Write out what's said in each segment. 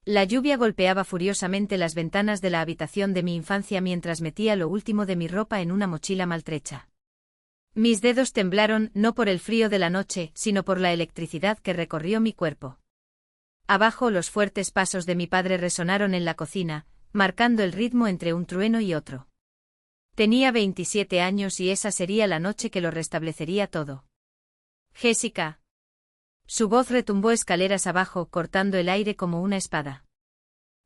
La lluvia golpeaba furiosamente las ventanas de la habitación de mi infancia mientras metía lo último de mi ropa en una mochila maltrecha. Mis dedos temblaron no por el frío de la noche, sino por la electricidad que recorrió mi cuerpo. Abajo los fuertes pasos de mi padre resonaron en la cocina, marcando el ritmo entre un trueno y otro. Tenía 27 años y esa sería la noche que lo restablecería todo. Jessica. Su voz retumbó escaleras abajo, cortando el aire como una espada.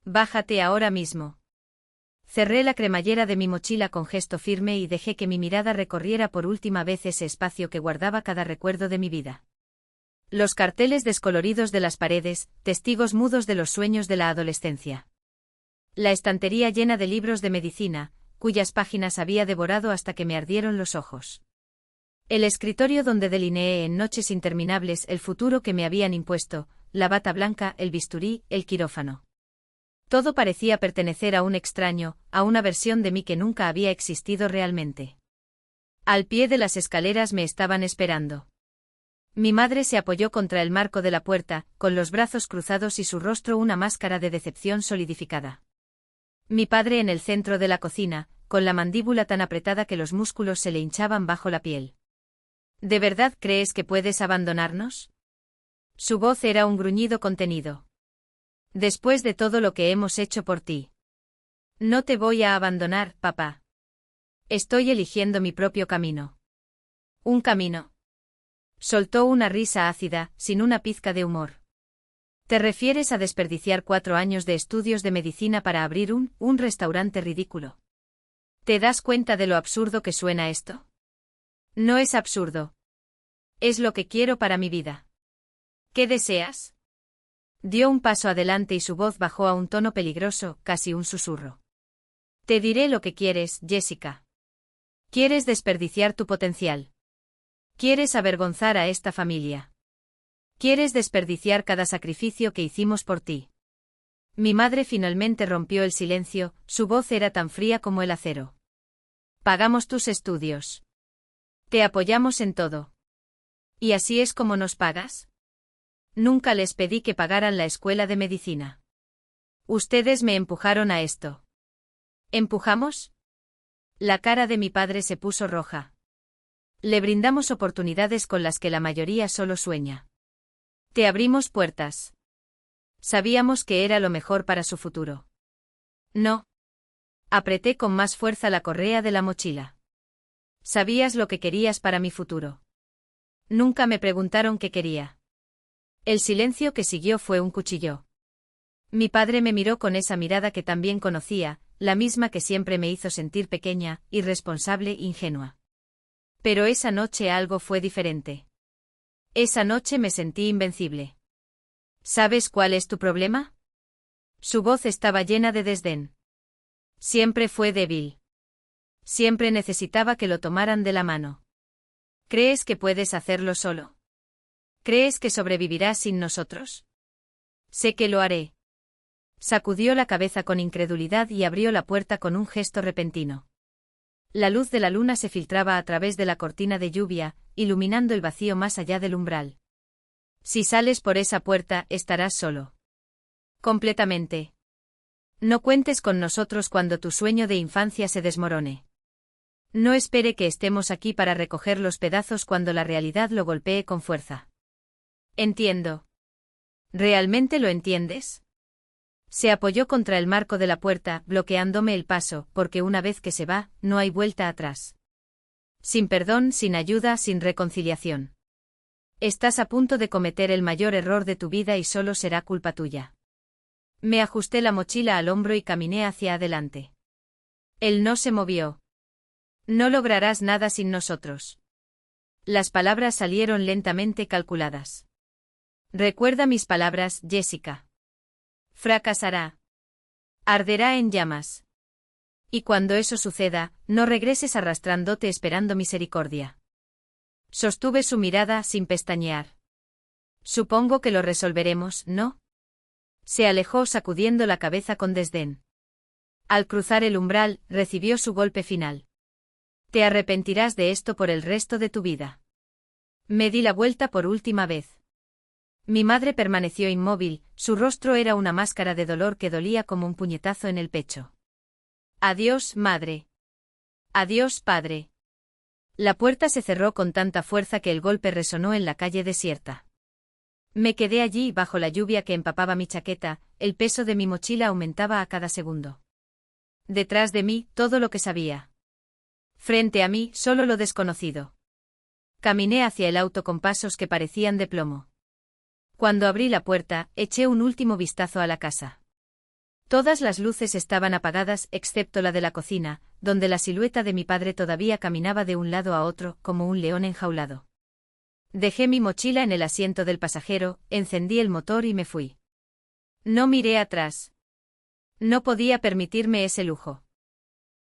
Bájate ahora mismo. Cerré la cremallera de mi mochila con gesto firme y dejé que mi mirada recorriera por última vez ese espacio que guardaba cada recuerdo de mi vida. Los carteles descoloridos de las paredes, testigos mudos de los sueños de la adolescencia. La estantería llena de libros de medicina, cuyas páginas había devorado hasta que me ardieron los ojos. El escritorio donde delineé en noches interminables el futuro que me habían impuesto, la bata blanca, el bisturí, el quirófano. Todo parecía pertenecer a un extraño, a una versión de mí que nunca había existido realmente. Al pie de las escaleras me estaban esperando. Mi madre se apoyó contra el marco de la puerta, con los brazos cruzados y su rostro una máscara de decepción solidificada. Mi padre en el centro de la cocina, con la mandíbula tan apretada que los músculos se le hinchaban bajo la piel. ¿De verdad crees que puedes abandonarnos? Su voz era un gruñido contenido. Después de todo lo que hemos hecho por ti. No te voy a abandonar, papá. Estoy eligiendo mi propio camino. Un camino. Soltó una risa ácida, sin una pizca de humor. ¿Te refieres a desperdiciar 4 años de estudios de medicina para abrir un restaurante ridículo? ¿Te das cuenta de lo absurdo que suena esto? No es absurdo. Es lo que quiero para mi vida. ¿Qué deseas? Dio un paso adelante y su voz bajó a un tono peligroso, casi un susurro. Te diré lo que quieres, Jessica. Quieres desperdiciar tu potencial. Quieres avergonzar a esta familia. Quieres desperdiciar cada sacrificio que hicimos por ti. Mi madre finalmente rompió el silencio, su voz era tan fría como el acero. Pagamos tus estudios. Te apoyamos en todo. ¿Y así es como nos pagas? Nunca les pedí que pagaran la escuela de medicina. Ustedes me empujaron a esto. ¿Empujamos? La cara de mi padre se puso roja. Le brindamos oportunidades con las que la mayoría solo sueña. Te abrimos puertas. Sabíamos que era lo mejor para su futuro. No. Apreté con más fuerza la correa de la mochila. Sabías lo que querías para mi futuro. Nunca me preguntaron qué quería. El silencio que siguió fue un cuchillo. Mi padre me miró con esa mirada que también conocía, la misma que siempre me hizo sentir pequeña, irresponsable, ingenua. Pero esa noche algo fue diferente. Esa noche me sentí invencible. ¿Sabes cuál es tu problema? Su voz estaba llena de desdén. Siempre fue débil. Siempre necesitaba que lo tomaran de la mano. ¿Crees que puedes hacerlo solo? ¿Crees que sobrevivirás sin nosotros? Sé que lo haré. Sacudió la cabeza con incredulidad y abrió la puerta con un gesto repentino. La luz de la luna se filtraba a través de la cortina de lluvia, iluminando el vacío más allá del umbral. Si sales por esa puerta, estarás solo. Completamente. No cuentes con nosotros cuando tu sueño de infancia se desmorone. No espere que estemos aquí para recoger los pedazos cuando la realidad lo golpee con fuerza. Entiendo. ¿Realmente lo entiendes? Se apoyó contra el marco de la puerta, bloqueándome el paso, porque una vez que se va, no hay vuelta atrás. Sin perdón, sin ayuda, sin reconciliación. Estás a punto de cometer el mayor error de tu vida y solo será culpa tuya. Me ajusté la mochila al hombro y caminé hacia adelante. Él no se movió. No lograrás nada sin nosotros. Las palabras salieron lentamente calculadas. Recuerda mis palabras, Jessica. Fracasará. Arderá en llamas. Y cuando eso suceda, no regreses arrastrándote esperando misericordia. Sostuve su mirada sin pestañear. Supongo que lo resolveremos, ¿no? Se alejó sacudiendo la cabeza con desdén. Al cruzar el umbral, recibió su golpe final. Te arrepentirás de esto por el resto de tu vida. Me di la vuelta por última vez. Mi madre permaneció inmóvil, su rostro era una máscara de dolor que dolía como un puñetazo en el pecho. Adiós, madre. Adiós, padre. La puerta se cerró con tanta fuerza que el golpe resonó en la calle desierta. Me quedé allí bajo la lluvia que empapaba mi chaqueta, el peso de mi mochila aumentaba a cada segundo. Detrás de mí, todo lo que sabía. Frente a mí, solo lo desconocido. Caminé hacia el auto con pasos que parecían de plomo. Cuando abrí la puerta, eché un último vistazo a la casa. Todas las luces estaban apagadas excepto la de la cocina, donde la silueta de mi padre todavía caminaba de un lado a otro, como un león enjaulado. Dejé mi mochila en el asiento del pasajero, encendí el motor y me fui. No miré atrás. No podía permitirme ese lujo.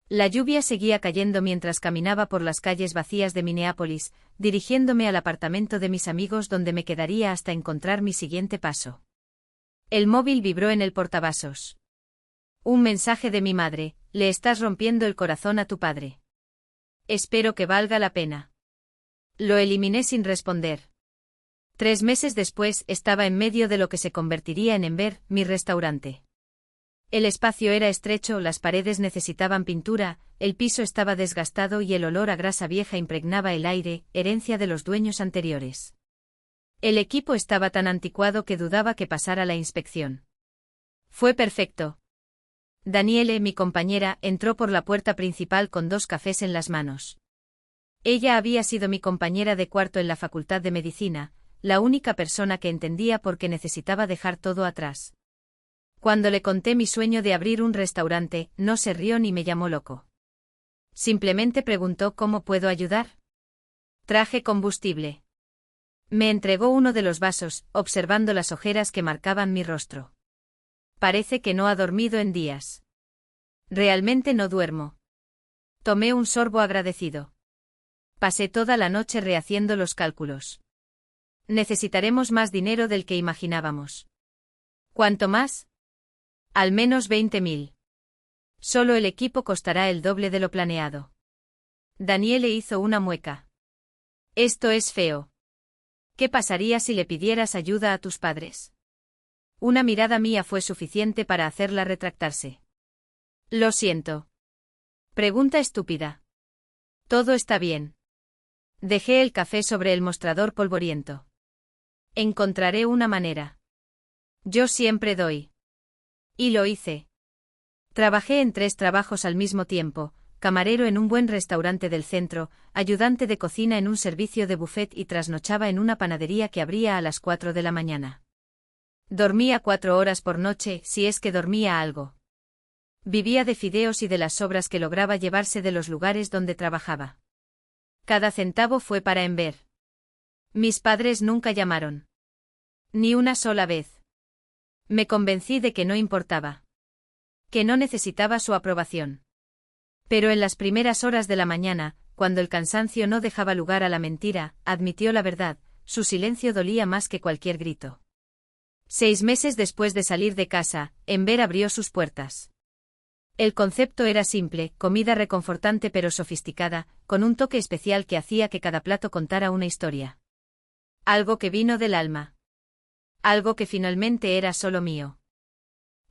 La lluvia seguía cayendo mientras caminaba por las calles vacías de Minneapolis, dirigiéndome al apartamento de mis amigos donde me quedaría hasta encontrar mi siguiente paso. El móvil vibró en el portavasos. Un mensaje de mi madre: le estás rompiendo el corazón a tu padre. Espero que valga la pena. Lo eliminé sin responder. 3 meses después estaba en medio de lo que se convertiría en Ember, mi restaurante. El espacio era estrecho, las paredes necesitaban pintura, el piso estaba desgastado y el olor a grasa vieja impregnaba el aire, herencia de los dueños anteriores. El equipo estaba tan anticuado que dudaba que pasara la inspección. Fue perfecto. Daniele, mi compañera, entró por la puerta principal con 2 cafés en las manos. Ella había sido mi compañera de cuarto en la Facultad de Medicina, la única persona que entendía por qué necesitaba dejar todo atrás. Cuando le conté mi sueño de abrir un restaurante, no se rió ni me llamó loco. Simplemente preguntó cómo puedo ayudar. Traje combustible. Me entregó uno de los vasos, observando las ojeras que marcaban mi rostro. Parece que no ha dormido en días. Realmente no duermo. Tomé un sorbo agradecido. Pasé toda la noche rehaciendo los cálculos. Necesitaremos más dinero del que imaginábamos. ¿Cuánto más? Al menos 20.000. Solo el equipo costará el doble de lo planeado. Daniele hizo una mueca. Esto es feo. ¿Qué pasaría si le pidieras ayuda a tus padres? Una mirada mía fue suficiente para hacerla retractarse. Lo siento. Pregunta estúpida. Todo está bien. Dejé el café sobre el mostrador polvoriento. Encontraré una manera. Yo siempre doy. Y lo hice. Trabajé en 3 trabajos al mismo tiempo: camarero en un buen restaurante del centro, ayudante de cocina en un servicio de buffet y trasnochaba en una panadería que abría a las 4 de la mañana. Dormía 4 horas por noche, si es que dormía algo. Vivía de fideos y de las sobras que lograba llevarse de los lugares donde trabajaba. Cada centavo fue para Ember. Mis padres nunca llamaron. Ni una sola vez. Me convencí de que no importaba. Que no necesitaba su aprobación. Pero en las primeras horas de la mañana, cuando el cansancio no dejaba lugar a la mentira, admitió la verdad: su silencio dolía más que cualquier grito. 6 meses después de salir de casa, Ember abrió sus puertas. El concepto era simple: comida reconfortante pero sofisticada, con un toque especial que hacía que cada plato contara una historia. Algo que vino del alma. Algo que finalmente era solo mío.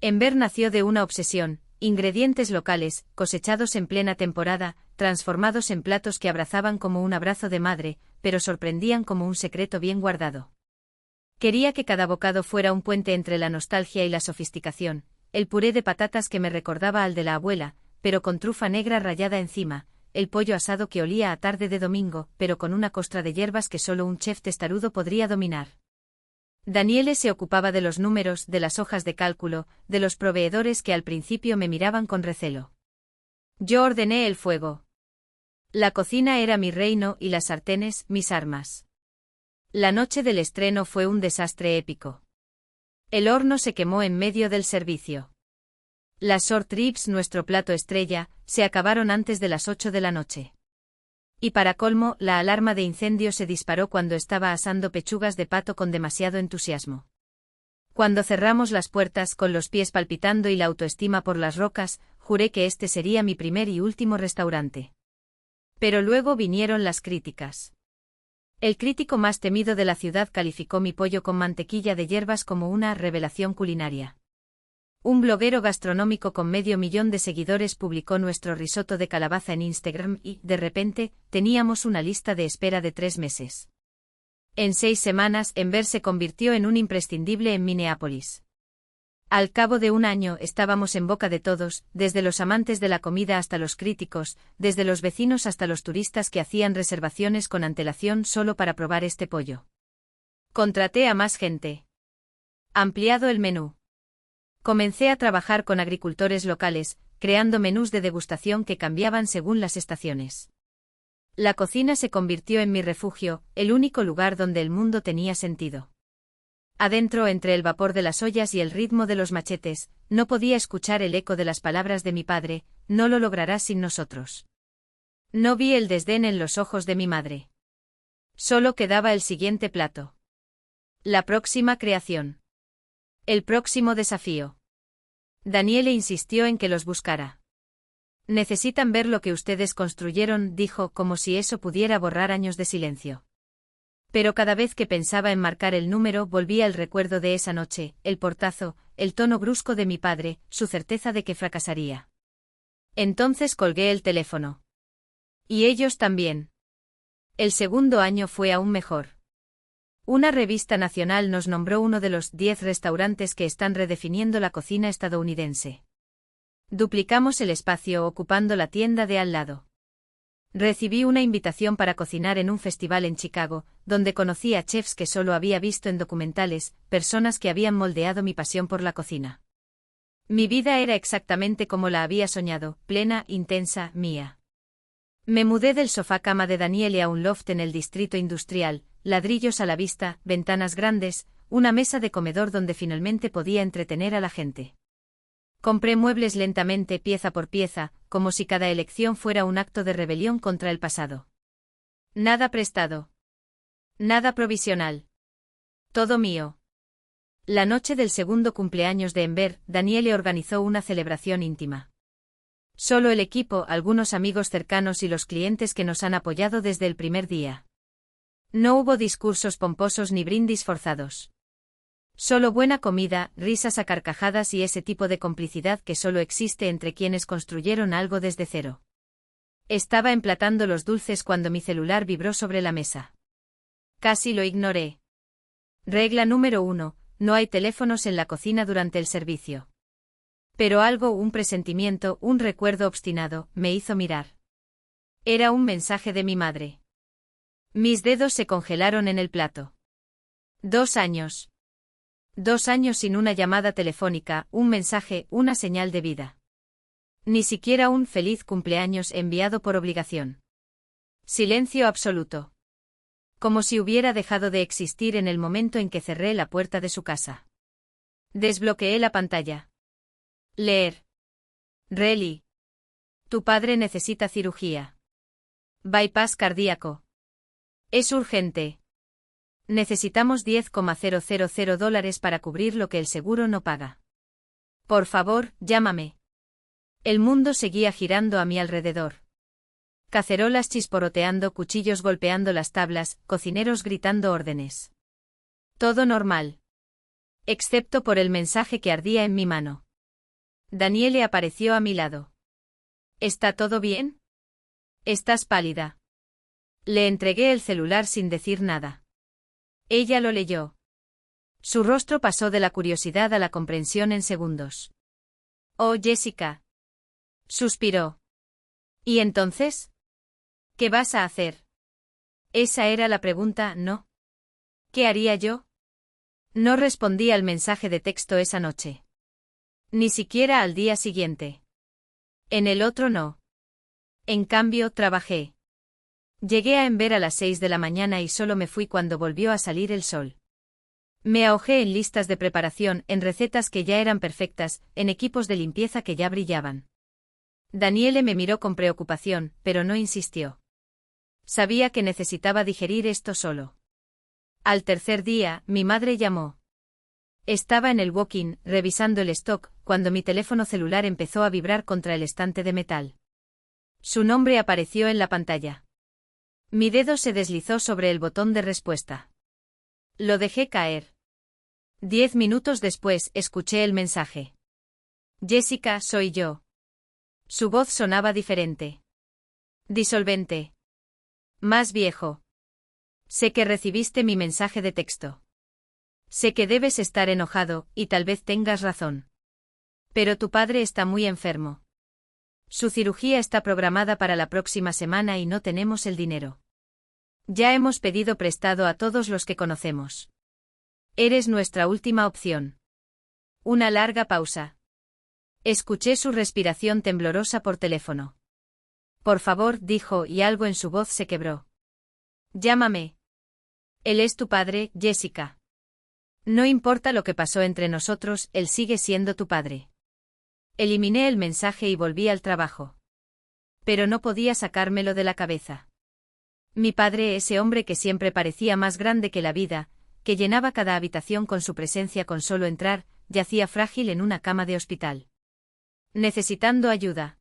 Ember nació de una obsesión: ingredientes locales, cosechados en plena temporada, transformados en platos que abrazaban como un abrazo de madre, pero sorprendían como un secreto bien guardado. Quería que cada bocado fuera un puente entre la nostalgia y la sofisticación: el puré de patatas que me recordaba al de la abuela, pero con trufa negra rallada encima; el pollo asado que olía a tarde de domingo, pero con una costra de hierbas que solo un chef testarudo podría dominar. Daniele se ocupaba de los números, de las hojas de cálculo, de los proveedores que al principio me miraban con recelo. Yo ordené el fuego. La cocina era mi reino y las sartenes, mis armas. La noche del estreno fue un desastre épico. El horno se quemó en medio del servicio. Las short ribs, nuestro plato estrella, se acabaron antes de las 8 de la noche. Y para colmo, la alarma de incendio se disparó cuando estaba asando pechugas de pato con demasiado entusiasmo. Cuando cerramos las puertas con los pies palpitando y la autoestima por las rocas, juré que este sería mi primer y último restaurante. Pero luego vinieron las críticas. El crítico más temido de la ciudad calificó mi pollo con mantequilla de hierbas como una revelación culinaria. Un bloguero gastronómico con 500.000 de seguidores publicó nuestro risotto de calabaza en Instagram y, de repente, teníamos una lista de espera de 3 meses. En 6 semanas, Ember se convirtió en un imprescindible en Minneapolis. Al cabo de un año estábamos en boca de todos, desde los amantes de la comida hasta los críticos, desde los vecinos hasta los turistas que hacían reservaciones con antelación solo para probar este pollo. Contraté a más gente. Ampliado el menú. Comencé a trabajar con agricultores locales, creando menús de degustación que cambiaban según las estaciones. La cocina se convirtió en mi refugio, el único lugar donde el mundo tenía sentido. Adentro, entre el vapor de las ollas y el ritmo de los machetes, no podía escuchar el eco de las palabras de mi padre: no lo lograrás sin nosotros. No vi el desdén en los ojos de mi madre. Solo quedaba el siguiente plato. La próxima creación. El próximo desafío. Daniele insistió en que los buscara. Necesitan ver lo que ustedes construyeron, dijo, como si eso pudiera borrar años de silencio. Pero cada vez que pensaba en marcar el número volvía el recuerdo de esa noche, el portazo, el tono brusco de mi padre, su certeza de que fracasaría. Entonces colgué el teléfono. Y ellos también. El segundo año fue aún mejor. Una revista nacional nos nombró uno de los 10 restaurantes que están redefiniendo la cocina estadounidense. Duplicamos el espacio ocupando la tienda de al lado. Recibí una invitación para cocinar en un festival en Chicago, donde conocí a chefs que solo había visto en documentales, personas que habían moldeado mi pasión por la cocina. Mi vida era exactamente como la había soñado, plena, intensa, mía. Me mudé del sofá-cama de Daniele a un loft en el distrito industrial, ladrillos a la vista, ventanas grandes, una mesa de comedor donde finalmente podía entretener a la gente. Compré muebles lentamente, pieza por pieza, como si cada elección fuera un acto de rebelión contra el pasado. Nada prestado. Nada provisional. Todo mío. La noche del segundo cumpleaños de Ember, Daniele organizó una celebración íntima. Solo el equipo, algunos amigos cercanos y los clientes que nos han apoyado desde el primer día. No hubo discursos pomposos ni brindis forzados. Solo buena comida, risas a carcajadas y ese tipo de complicidad que solo existe entre quienes construyeron algo desde cero. Estaba emplatando los dulces cuando mi celular vibró sobre la mesa. Casi lo ignoré. Regla número 1, no hay teléfonos en la cocina durante el servicio. Pero algo, un presentimiento, un recuerdo obstinado, me hizo mirar. Era un mensaje de mi madre. Mis dedos se congelaron en el plato. 2 años. 2 años sin una llamada telefónica, un mensaje, una señal de vida. Ni siquiera un feliz cumpleaños enviado por obligación. Silencio absoluto. Como si hubiera dejado de existir en el momento en que cerré la puerta de su casa. Desbloqueé la pantalla. Leer. Relly. Tu padre necesita cirugía. Bypass cardíaco. Es urgente. Necesitamos $10,000 para cubrir lo que el seguro no paga. Por favor, llámame. El mundo seguía girando a mi alrededor. Cacerolas chisporroteando, cuchillos golpeando las tablas, cocineros gritando órdenes. Todo normal. Excepto por el mensaje que ardía en mi mano. Daniele apareció a mi lado. ¿Está todo bien? Estás pálida. Le entregué el celular sin decir nada. Ella lo leyó. Su rostro pasó de la curiosidad a la comprensión en segundos. Oh, Jessica. Suspiró. ¿Y entonces? ¿Qué vas a hacer? Esa era la pregunta, ¿no? ¿Qué haría yo? No respondí al mensaje de texto esa noche. Ni siquiera al día siguiente. En el otro no. En cambio, trabajé. Llegué a Ember a las 6 de la mañana y solo me fui cuando volvió a salir el sol. Me ahogé en listas de preparación, en recetas que ya eran perfectas, en equipos de limpieza que ya brillaban. Daniele me miró con preocupación, pero no insistió. Sabía que necesitaba digerir esto solo. Al tercer día, mi madre llamó. Estaba en el walk-in, revisando el stock, cuando mi teléfono celular empezó a vibrar contra el estante de metal. Su nombre apareció en la pantalla. Mi dedo se deslizó sobre el botón de respuesta. Lo dejé caer. 10 minutos después, escuché el mensaje. Jessica, soy yo. Su voz sonaba diferente. Disolvente. Más viejo. Sé que recibiste mi mensaje de texto. Sé que debes estar enojado, y tal vez tengas razón. Pero tu padre está muy enfermo. Su cirugía está programada para la próxima semana y no tenemos el dinero. Ya hemos pedido prestado a todos los que conocemos. Eres nuestra última opción. Una larga pausa. Escuché su respiración temblorosa por teléfono. Por favor, dijo, y algo en su voz se quebró. Llámame. Él es tu padre, Jessica. No importa lo que pasó entre nosotros, él sigue siendo tu padre. Eliminé el mensaje y volví al trabajo. Pero no podía sacármelo de la cabeza. Mi padre, ese hombre que siempre parecía más grande que la vida, que llenaba cada habitación con su presencia con solo entrar, yacía frágil en una cama de hospital. Necesitando ayuda.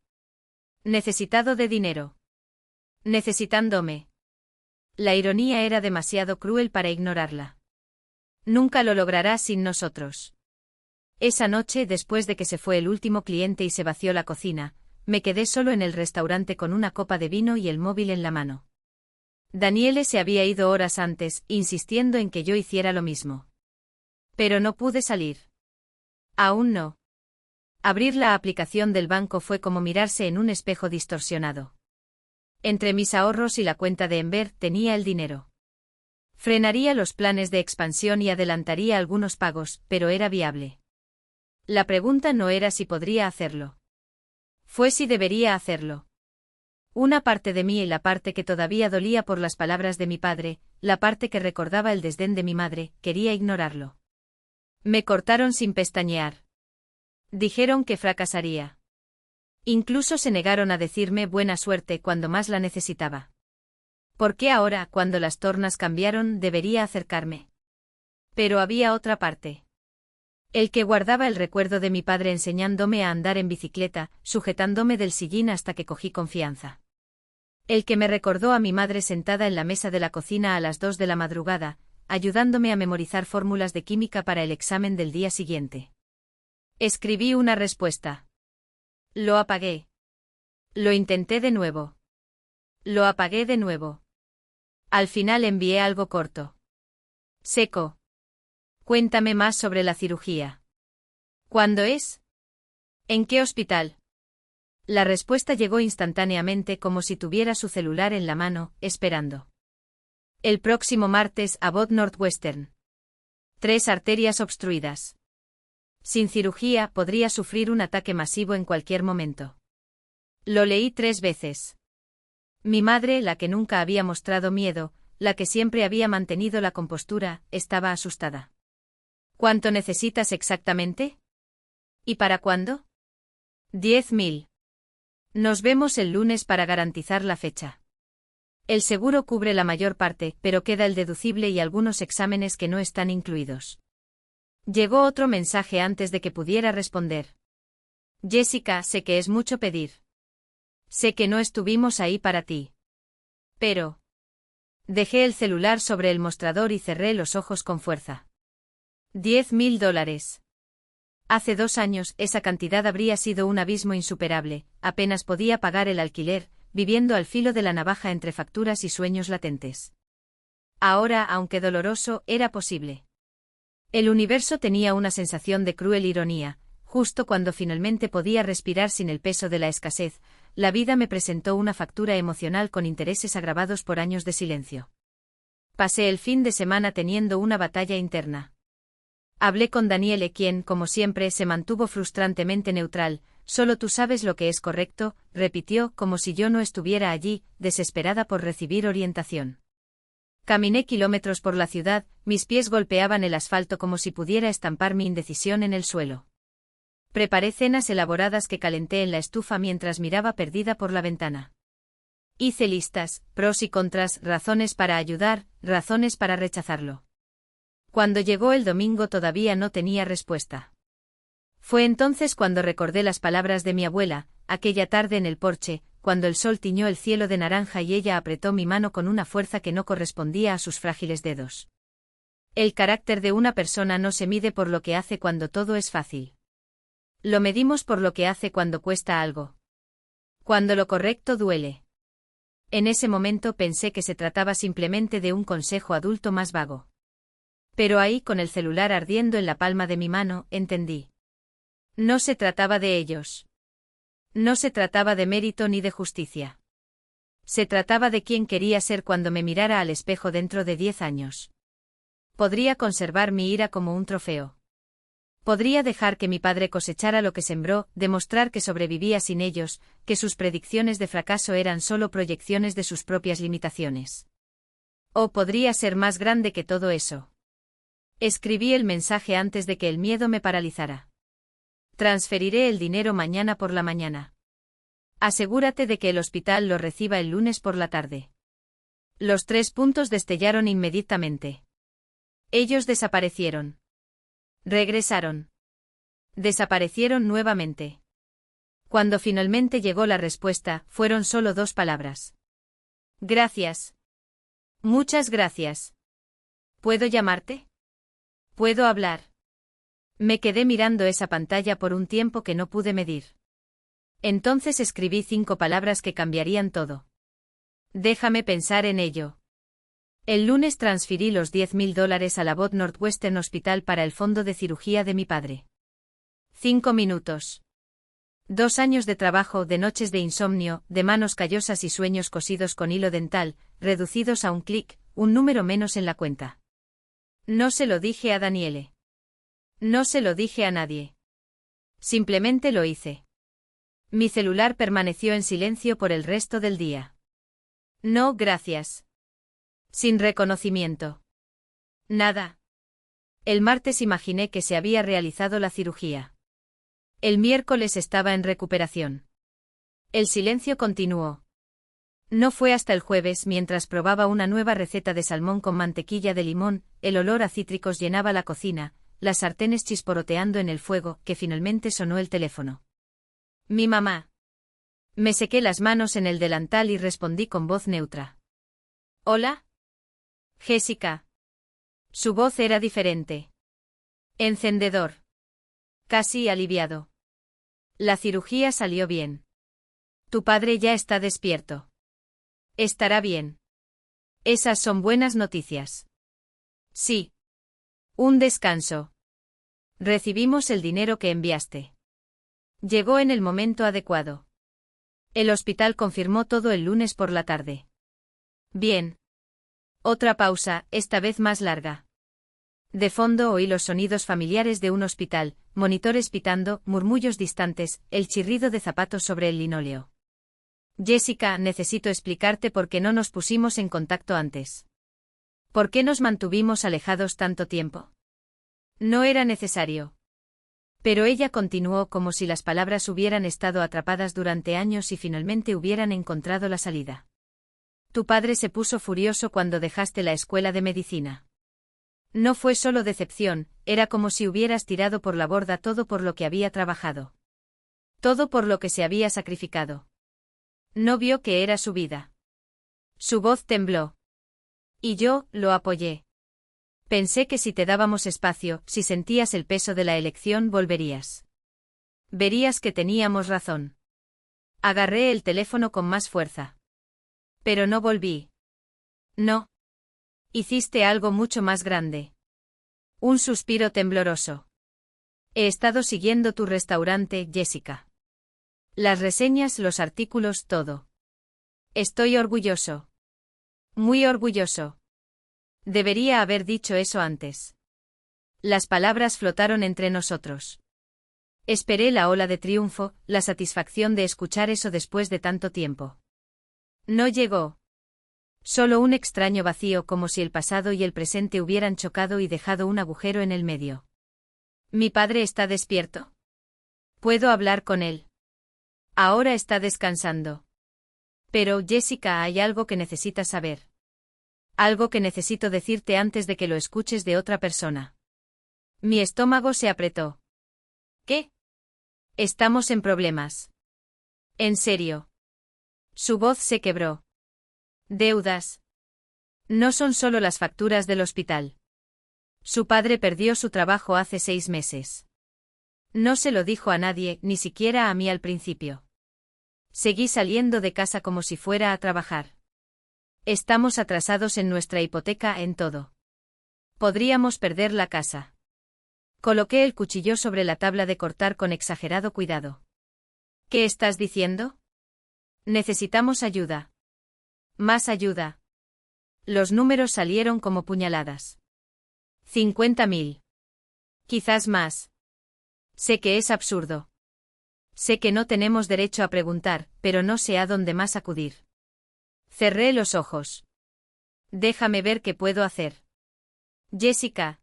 Necesitado de dinero. Necesitándome. La ironía era demasiado cruel para ignorarla. Nunca lo logrará sin nosotros. Esa noche, después de que se fue el último cliente y se vació la cocina, me quedé solo en el restaurante con una copa de vino y el móvil en la mano. Daniele se había ido horas antes, insistiendo en que yo hiciera lo mismo. Pero no pude salir. Aún no. Abrir la aplicación del banco fue como mirarse en un espejo distorsionado. Entre mis ahorros y la cuenta de Enver tenía el dinero. Frenaría los planes de expansión y adelantaría algunos pagos, pero era viable. La pregunta no era si podría hacerlo. Fue si debería hacerlo. Una parte de mí y la parte que todavía dolía por las palabras de mi padre, la parte que recordaba el desdén de mi madre, quería ignorarlo. Me cortaron sin pestañear. Dijeron que fracasaría. Incluso se negaron a decirme buena suerte cuando más la necesitaba. ¿Por qué ahora, cuando las tornas cambiaron, debería acercarme? Pero había otra parte. El que guardaba el recuerdo de mi padre enseñándome a andar en bicicleta, sujetándome del sillín hasta que cogí confianza. El que me recordó a mi madre sentada en la mesa de la cocina a las 2 de la madrugada, ayudándome a memorizar fórmulas de química para el examen del día siguiente. Escribí una respuesta. Lo apagué. Lo intenté de nuevo. Lo apagué de nuevo. Al final envié algo corto. Seco. Cuéntame más sobre la cirugía. ¿Cuándo es? ¿En qué hospital? La respuesta llegó instantáneamente como si tuviera su celular en la mano, esperando. El próximo martes, Abbott Northwestern. 3 arterias obstruidas. Sin cirugía, podría sufrir un ataque masivo en cualquier momento. Lo leí 3 veces. Mi madre, la que nunca había mostrado miedo, la que siempre había mantenido la compostura, estaba asustada. ¿Cuánto necesitas exactamente? ¿Y para cuándo? 10.000. Nos vemos el lunes para garantizar la fecha. El seguro cubre la mayor parte, pero queda el deducible y algunos exámenes que no están incluidos. Llegó otro mensaje antes de que pudiera responder. Jessica, sé que es mucho pedir. Sé que no estuvimos ahí para ti. Pero... Dejé el celular sobre el mostrador y cerré los ojos con fuerza. $10.000. Hace 2 años, esa cantidad habría sido un abismo insuperable, apenas podía pagar el alquiler, viviendo al filo de la navaja entre facturas y sueños latentes. Ahora, aunque doloroso, era posible. El universo tenía una sensación de cruel ironía. Justo cuando finalmente podía respirar sin el peso de la escasez, la vida me presentó una factura emocional con intereses agravados por años de silencio. Pasé el fin de semana teniendo una batalla interna. Hablé con Daniele, quien, como siempre, se mantuvo frustrantemente neutral. Solo tú sabes lo que es correcto, repitió, como si yo no estuviera allí, desesperada por recibir orientación. Caminé kilómetros por la ciudad, mis pies golpeaban el asfalto como si pudiera estampar mi indecisión en el suelo. Preparé cenas elaboradas que calenté en la estufa mientras miraba perdida por la ventana. Hice listas, pros y contras, razones para ayudar, razones para rechazarlo. Cuando llegó el domingo todavía no tenía respuesta. Fue entonces cuando recordé las palabras de mi abuela, aquella tarde en el porche, cuando el sol tiñó el cielo de naranja y ella apretó mi mano con una fuerza que no correspondía a sus frágiles dedos. El carácter de una persona no se mide por lo que hace cuando todo es fácil. Lo medimos por lo que hace cuando cuesta algo. Cuando lo correcto duele. En ese momento pensé que se trataba simplemente de un consejo adulto más vago. Pero ahí, con el celular ardiendo en la palma de mi mano, entendí. No se trataba de ellos. No se trataba de mérito ni de justicia. Se trataba de quién quería ser cuando me mirara al espejo dentro de 10 años. Podría conservar mi ira como un trofeo. Podría dejar que mi padre cosechara lo que sembró, demostrar que sobrevivía sin ellos, que sus predicciones de fracaso eran solo proyecciones de sus propias limitaciones. O podría ser más grande que todo eso. Escribí el mensaje antes de que el miedo me paralizara. Transferiré el dinero mañana por la mañana. Asegúrate de que el hospital lo reciba el lunes por la tarde. Los 3 puntos destellaron inmediatamente. Ellos desaparecieron. Regresaron. Desaparecieron nuevamente. Cuando finalmente llegó la respuesta, fueron solo 2 palabras. Gracias. Muchas gracias. ¿Puedo llamarte? ¿Puedo hablar? Me quedé mirando esa pantalla por un tiempo que no pude medir. Entonces escribí 5 palabras que cambiarían todo. Déjame pensar en ello. El lunes transferí los $10,000 a la Abbott Northwestern Hospital para el fondo de cirugía de mi padre. 5 minutos. 2 años de trabajo, de noches de insomnio, de manos callosas y sueños cosidos con hilo dental, reducidos a un clic, un número menos en la cuenta. No se lo dije a Daniele. No se lo dije a nadie. Simplemente lo hice. Mi celular permaneció en silencio por el resto del día. No, gracias. Sin reconocimiento. Nada. El martes imaginé que se había realizado la cirugía. El miércoles estaba en recuperación. El silencio continuó. No fue hasta el jueves, mientras probaba una nueva receta de salmón con mantequilla de limón, el olor a cítricos llenaba la cocina, las sartenes chisporroteando en el fuego, que finalmente sonó el teléfono. Mi mamá. Me sequé las manos en el delantal y respondí con voz neutra. ¿Hola? Jessica. Su voz era diferente. Encendedor. Casi aliviado. La cirugía salió bien. Tu padre ya está despierto. Estará bien. Esas son buenas noticias. Sí. Un descanso. Recibimos el dinero que enviaste. Llegó en el momento adecuado. El hospital confirmó todo el lunes por la tarde. Bien. Otra pausa, esta vez más larga. De fondo oí los sonidos familiares de un hospital, monitores pitando, murmullos distantes, el chirrido de zapatos sobre el linóleo. Jessica, necesito explicarte por qué no nos pusimos en contacto antes. ¿Por qué nos mantuvimos alejados tanto tiempo? No era necesario. Pero ella continuó como si las palabras hubieran estado atrapadas durante años y finalmente hubieran encontrado la salida. Tu padre se puso furioso cuando dejaste la escuela de medicina. No fue solo decepción, era como si hubieras tirado por la borda todo por lo que había trabajado. Todo por lo que se había sacrificado. No vio que era su vida. Su voz tembló. Y yo, lo apoyé. Pensé que si te dábamos espacio, si sentías el peso de la elección, volverías. Verías que teníamos razón. Agarré el teléfono con más fuerza. Pero no volví. No. Hiciste algo mucho más grande. Un suspiro tembloroso. He estado siguiendo tu restaurante, Jessica. Las reseñas, los artículos, todo. Estoy orgulloso. Muy orgulloso. Debería haber dicho eso antes. Las palabras flotaron entre nosotros. Esperé la ola de triunfo, la satisfacción de escuchar eso después de tanto tiempo. No llegó. Solo un extraño vacío, como si el pasado y el presente hubieran chocado y dejado un agujero en el medio. ¿Mi padre está despierto? ¿Puedo hablar con él? Ahora está descansando. Pero, Jessica, hay algo que necesitas saber. Algo que necesito decirte antes de que lo escuches de otra persona. Mi estómago se apretó. ¿Qué? Estamos en problemas. ¿En serio? Su voz se quebró. Deudas. No son solo las facturas del hospital. Su padre perdió su trabajo hace 6 meses. No se lo dijo a nadie, ni siquiera a mí al principio. Seguí saliendo de casa como si fuera a trabajar. Estamos atrasados en nuestra hipoteca, en todo. Podríamos perder la casa. Coloqué el cuchillo sobre la tabla de cortar con exagerado cuidado. ¿Qué estás diciendo? Necesitamos ayuda. Más ayuda. Los números salieron como puñaladas. 50.000. Quizás más. Sé que es absurdo. Sé que no tenemos derecho a preguntar, pero no sé a dónde más acudir. Cerré los ojos. Déjame ver qué puedo hacer. Jessica.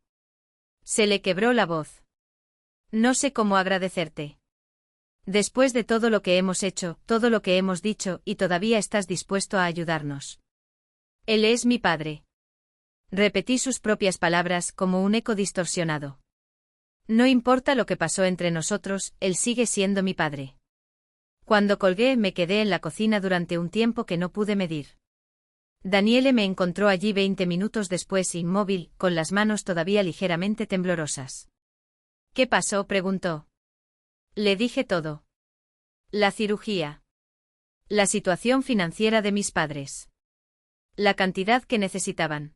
Se le quebró la voz. No sé cómo agradecerte. Después de todo lo que hemos hecho, todo lo que hemos dicho, y todavía estás dispuesto a ayudarnos. Él es mi padre. Repetí sus propias palabras como un eco distorsionado. No importa lo que pasó entre nosotros, él sigue siendo mi padre. Cuando colgué, me quedé en la cocina durante un tiempo que no pude medir. Daniele me encontró allí 20 minutos después, inmóvil, con las manos todavía ligeramente temblorosas. ¿Qué pasó?, preguntó. Le dije todo. La cirugía. La situación financiera de mis padres. La cantidad que necesitaban.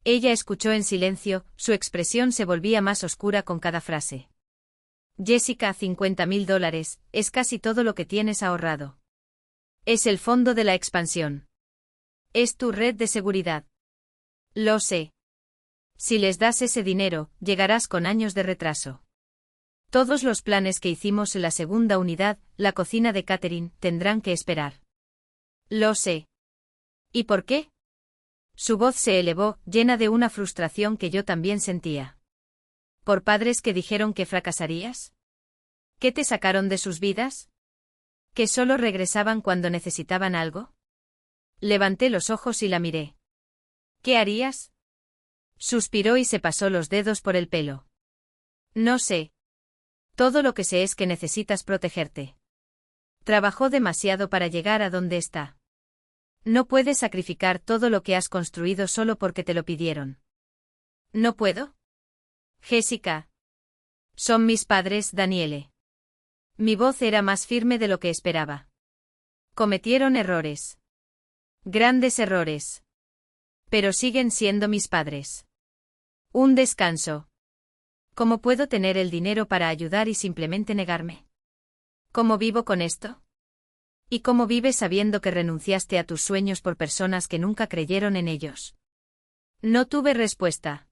Ella escuchó en silencio, su expresión se volvía más oscura con cada frase. Jessica, $50.000, es casi todo lo que tienes ahorrado. Es el fondo de la expansión. Es tu red de seguridad. Lo sé. Si les das ese dinero, llegarás con años de retraso. Todos los planes que hicimos en la segunda unidad, la cocina de Catherine, tendrán que esperar. Lo sé. ¿Y por qué? Su voz se elevó, llena de una frustración que yo también sentía. ¿Por padres que dijeron que fracasarías? ¿Qué te sacaron de sus vidas? ¿Que solo regresaban cuando necesitaban algo? Levanté los ojos y la miré. ¿Qué harías? Suspiró y se pasó los dedos por el pelo. No sé. Todo lo que sé es que necesitas protegerte. Trabajó demasiado para llegar a donde está. No puedes sacrificar todo lo que has construido solo porque te lo pidieron. ¿No puedo? Jessica. Son mis padres, Daniele. Mi voz era más firme de lo que esperaba. Cometieron errores. Grandes errores. Pero siguen siendo mis padres. Un descanso. ¿Cómo puedo tener el dinero para ayudar y simplemente negarme? ¿Cómo vivo con esto? ¿Y cómo vives sabiendo que renunciaste a tus sueños por personas que nunca creyeron en ellos? No tuve respuesta.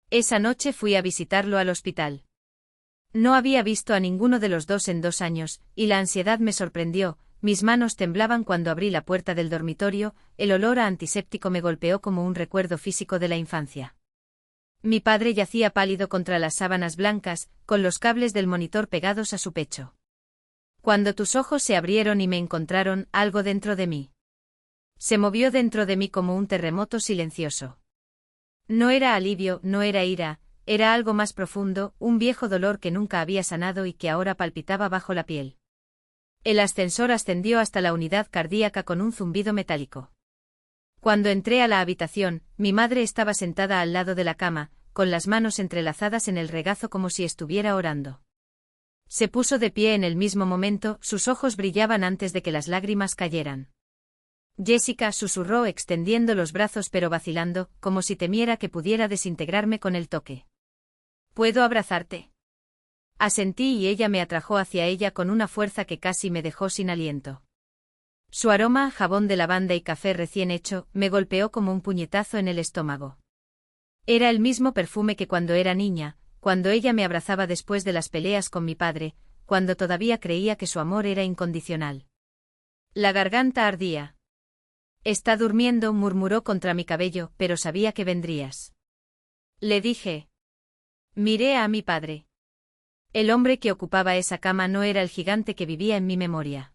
Esa noche fui a visitarlo al hospital. No había visto a ninguno de los dos en 2 años, y la ansiedad me sorprendió, mis manos temblaban cuando abrí la puerta del dormitorio, el olor a antiséptico me golpeó como un recuerdo físico de la infancia. Mi padre yacía pálido contra las sábanas blancas, con los cables del monitor pegados a su pecho. Cuando tus ojos se abrieron y me encontraron, algo dentro de mí se movió dentro de mí como un terremoto silencioso. No era alivio, no era ira, era algo más profundo, un viejo dolor que nunca había sanado y que ahora palpitaba bajo la piel. El ascensor ascendió hasta la unidad cardíaca con un zumbido metálico. Cuando entré a la habitación, mi madre estaba sentada al lado de la cama, con las manos entrelazadas en el regazo como si estuviera orando. Se puso de pie en el mismo momento, sus ojos brillaban antes de que las lágrimas cayeran. Jessica, susurró extendiendo los brazos pero vacilando, como si temiera que pudiera desintegrarme con el toque. ¿Puedo abrazarte? Asentí y ella me atrajo hacia ella con una fuerza que casi me dejó sin aliento. Su aroma a jabón de lavanda y café recién hecho me golpeó como un puñetazo en el estómago. Era el mismo perfume que cuando era niña, cuando ella me abrazaba después de las peleas con mi padre, cuando todavía creía que su amor era incondicional. La garganta ardía. Está durmiendo, murmuró contra mi cabello, pero sabía que vendrías. Le dije. Miré a mi padre. El hombre que ocupaba esa cama no era el gigante que vivía en mi memoria.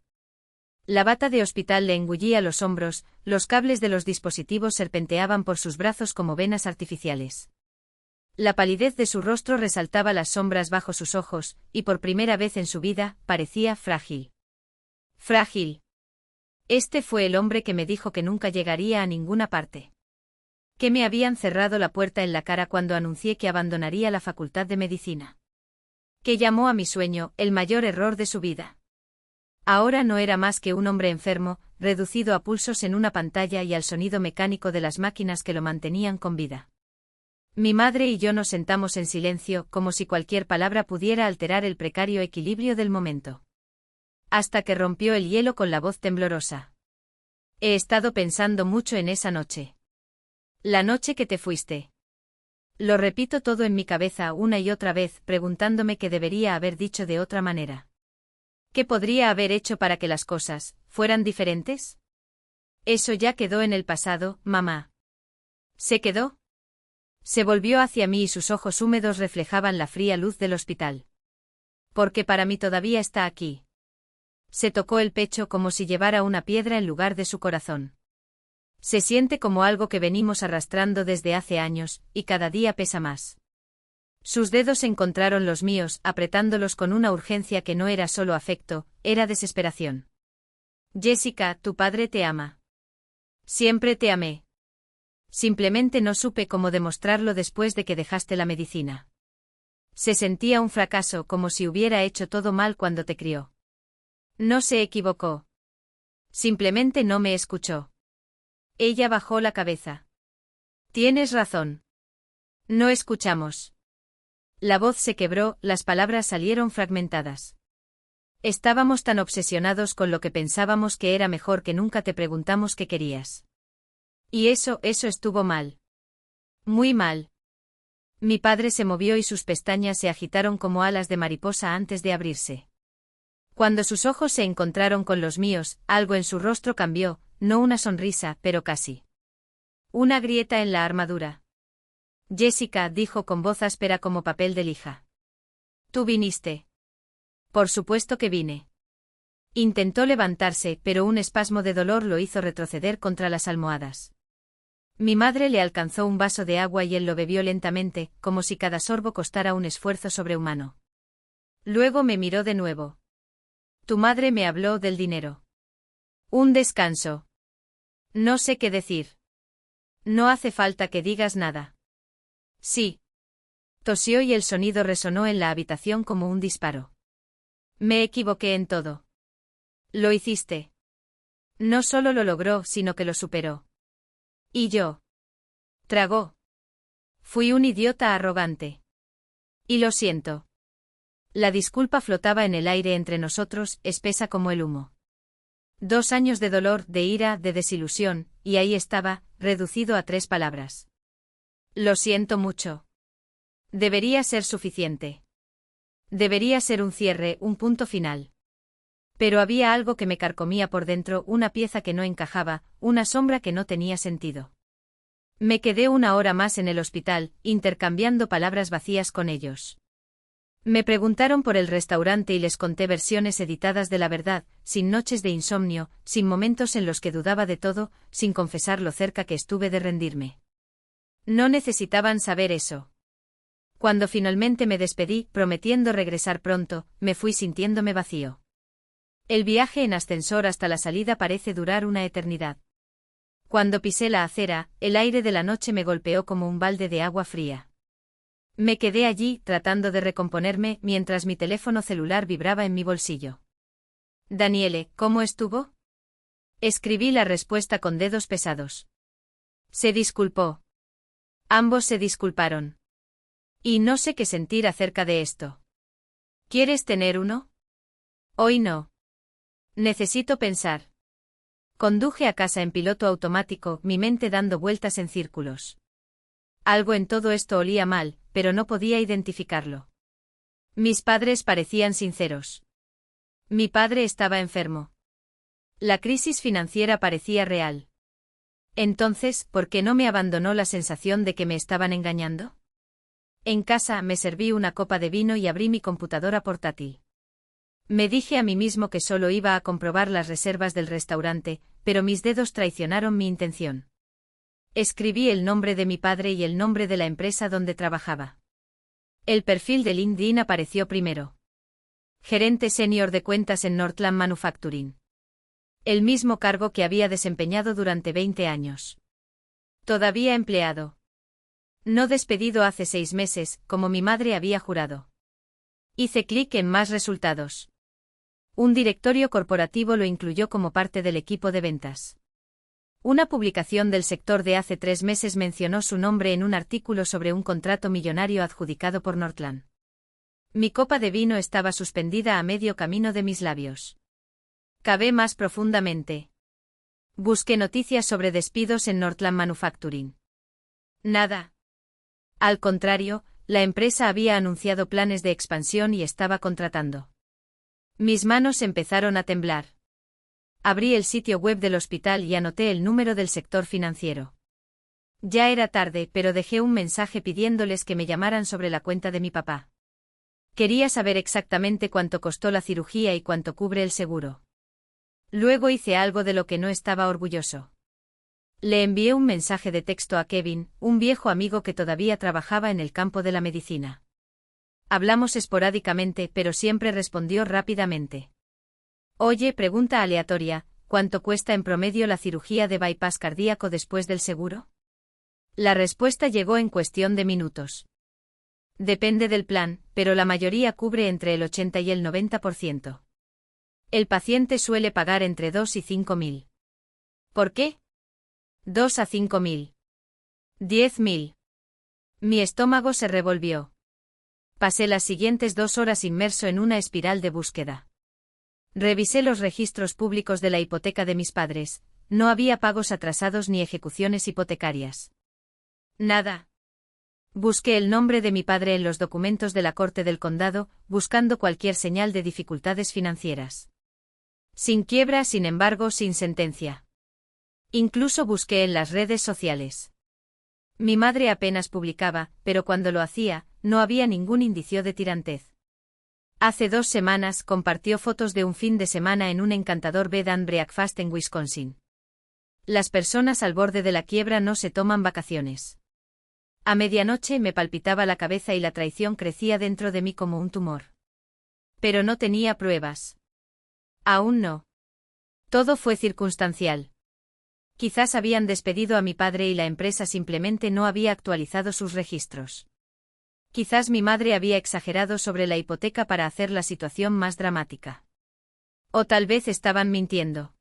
La bata de hospital le engullía los hombros, los cables de los dispositivos serpenteaban por sus brazos como venas artificiales. La palidez de su rostro resaltaba las sombras bajo sus ojos, y por primera vez en su vida, parecía frágil. Frágil. Este fue el hombre que me dijo que nunca llegaría a ninguna parte. Que me habían cerrado la puerta en la cara cuando anuncié que abandonaría la facultad de medicina. Que llamó a mi sueño el mayor error de su vida. Ahora no era más que un hombre enfermo, reducido a pulsos en una pantalla y al sonido mecánico de las máquinas que lo mantenían con vida. Mi madre y yo nos sentamos en silencio, como si cualquier palabra pudiera alterar el precario equilibrio del momento. Hasta que rompió el hielo con la voz temblorosa. He estado pensando mucho en esa noche. La noche que te fuiste. Lo repito todo en mi cabeza una y otra vez, preguntándome qué debería haber dicho de otra manera. ¿Qué podría haber hecho para que las cosas fueran diferentes? Eso ya quedó en el pasado, mamá. ¿Se quedó? Se volvió hacia mí y sus ojos húmedos reflejaban la fría luz del hospital. Porque para mí todavía está aquí. Se tocó el pecho como si llevara una piedra en lugar de su corazón. Se siente como algo que venimos arrastrando desde hace años, y cada día pesa más. Sus dedos encontraron los míos, apretándolos con una urgencia que no era solo afecto, era desesperación. Jessica, tu padre te ama. Siempre te amé. Simplemente no supe cómo demostrarlo después de que dejaste la medicina. Se sentía un fracaso, como si hubiera hecho todo mal cuando te crió. No se equivocó. Simplemente no me escuchó. Ella bajó la cabeza. Tienes razón. No escuchamos. La voz se quebró, las palabras salieron fragmentadas. Estábamos tan obsesionados con lo que pensábamos que era mejor que nunca te preguntamos qué querías. Y eso estuvo mal. Muy mal. Mi padre se movió y sus pestañas se agitaron como alas de mariposa antes de abrirse. Cuando sus ojos se encontraron con los míos, algo en su rostro cambió, no una sonrisa, pero casi. Una grieta en la armadura. Jessica, dijo con voz áspera como papel de lija. ¿Tú viniste? Por supuesto que vine. Intentó levantarse, pero un espasmo de dolor lo hizo retroceder contra las almohadas. Mi madre le alcanzó un vaso de agua y él lo bebió lentamente, como si cada sorbo costara un esfuerzo sobrehumano. Luego me miró de nuevo. Tu madre me habló del dinero. Un descanso. No sé qué decir. No hace falta que digas nada. Sí. Tosió y el sonido resonó en la habitación como un disparo. Me equivoqué en todo. Lo hiciste. No solo lo logró, sino que lo superó. ¿Y yo? Tragó. Fui un idiota arrogante. Y lo siento. La disculpa flotaba en el aire entre nosotros, espesa como el humo. 2 años de dolor, de ira, de desilusión, y ahí estaba, reducido a 3 palabras. Lo siento mucho. Debería ser suficiente. Debería ser un cierre, un punto final. Pero había algo que me carcomía por dentro, una pieza que no encajaba, una sombra que no tenía sentido. Me quedé 1 hora más en el hospital, intercambiando palabras vacías con ellos. Me preguntaron por el restaurante y les conté versiones editadas de la verdad, sin noches de insomnio, sin momentos en los que dudaba de todo, sin confesar lo cerca que estuve de rendirme. No necesitaban saber eso. Cuando finalmente me despedí, prometiendo regresar pronto, me fui sintiéndome vacío. El viaje en ascensor hasta la salida parece durar una eternidad. Cuando pisé la acera, el aire de la noche me golpeó como un balde de agua fría. Me quedé allí, tratando de recomponerme, mientras mi teléfono celular vibraba en mi bolsillo. Daniele, ¿cómo estuvo? Escribí la respuesta con dedos pesados. Se disculpó. Ambos se disculparon. Y no sé qué sentir acerca de esto. ¿Quieres tener uno? Hoy no. Necesito pensar. Conduje a casa en piloto automático, mi mente dando vueltas en círculos. Algo en todo esto olía mal, pero no podía identificarlo. Mis padres parecían sinceros. Mi padre estaba enfermo. La crisis financiera parecía real. Entonces, ¿por qué no me abandonó la sensación de que me estaban engañando? En casa me serví una copa de vino y abrí mi computadora portátil. Me dije a mí mismo que solo iba a comprobar las reservas del restaurante, pero mis dedos traicionaron mi intención. Escribí el nombre de mi padre y el nombre de la empresa donde trabajaba. El perfil de LinkedIn apareció primero. Gerente senior de cuentas en Northland Manufacturing. El mismo cargo que había desempeñado durante 20 años. Todavía empleado. No despedido hace 6 meses, como mi madre había jurado. Hice clic en más resultados. Un directorio corporativo lo incluyó como parte del equipo de ventas. Una publicación del sector de hace 3 meses mencionó su nombre en un artículo sobre un contrato millonario adjudicado por Northland. Mi copa de vino estaba suspendida a medio camino de mis labios. Cavé más profundamente. Busqué noticias sobre despidos en Northland Manufacturing. Nada. Al contrario, la empresa había anunciado planes de expansión y estaba contratando. Mis manos empezaron a temblar. Abrí el sitio web del hospital y anoté el número del sector financiero. Ya era tarde, pero dejé un mensaje pidiéndoles que me llamaran sobre la cuenta de mi papá. Quería saber exactamente cuánto costó la cirugía y cuánto cubre el seguro. Luego hice algo de lo que no estaba orgulloso. Le envié un mensaje de texto a Kevin, un viejo amigo que todavía trabajaba en el campo de la medicina. Hablamos esporádicamente, pero siempre respondió rápidamente. Oye, pregunta aleatoria, ¿cuánto cuesta en promedio la cirugía de bypass cardíaco después del seguro? La respuesta llegó en cuestión de minutos. Depende del plan, pero la mayoría cubre entre el 80 y el 90%. El paciente suele pagar entre 2 y 5.000. ¿Por qué? 2 a 5.000. 10.000. Mi estómago se revolvió. Pasé las siguientes 2 horas inmerso en una espiral de búsqueda. Revisé los registros públicos de la hipoteca de mis padres, no había pagos atrasados ni ejecuciones hipotecarias. Nada. Busqué el nombre de mi padre en los documentos de la Corte del Condado, buscando cualquier señal de dificultades financieras. Sin quiebra, sin embargo, sin sentencia. Incluso busqué en las redes sociales. Mi madre apenas publicaba, pero cuando lo hacía, no había ningún indicio de tirantez. Hace 2 semanas compartió fotos de un fin de semana en un encantador bed and breakfast en Wisconsin. Las personas al borde de la quiebra no se toman vacaciones. A medianoche me palpitaba la cabeza y la traición crecía dentro de mí como un tumor. Pero no tenía pruebas. Aún no. Todo fue circunstancial. Quizás habían despedido a mi padre y la empresa simplemente no había actualizado sus registros. Quizás mi madre había exagerado sobre la hipoteca para hacer la situación más dramática. O tal vez estaban mintiendo.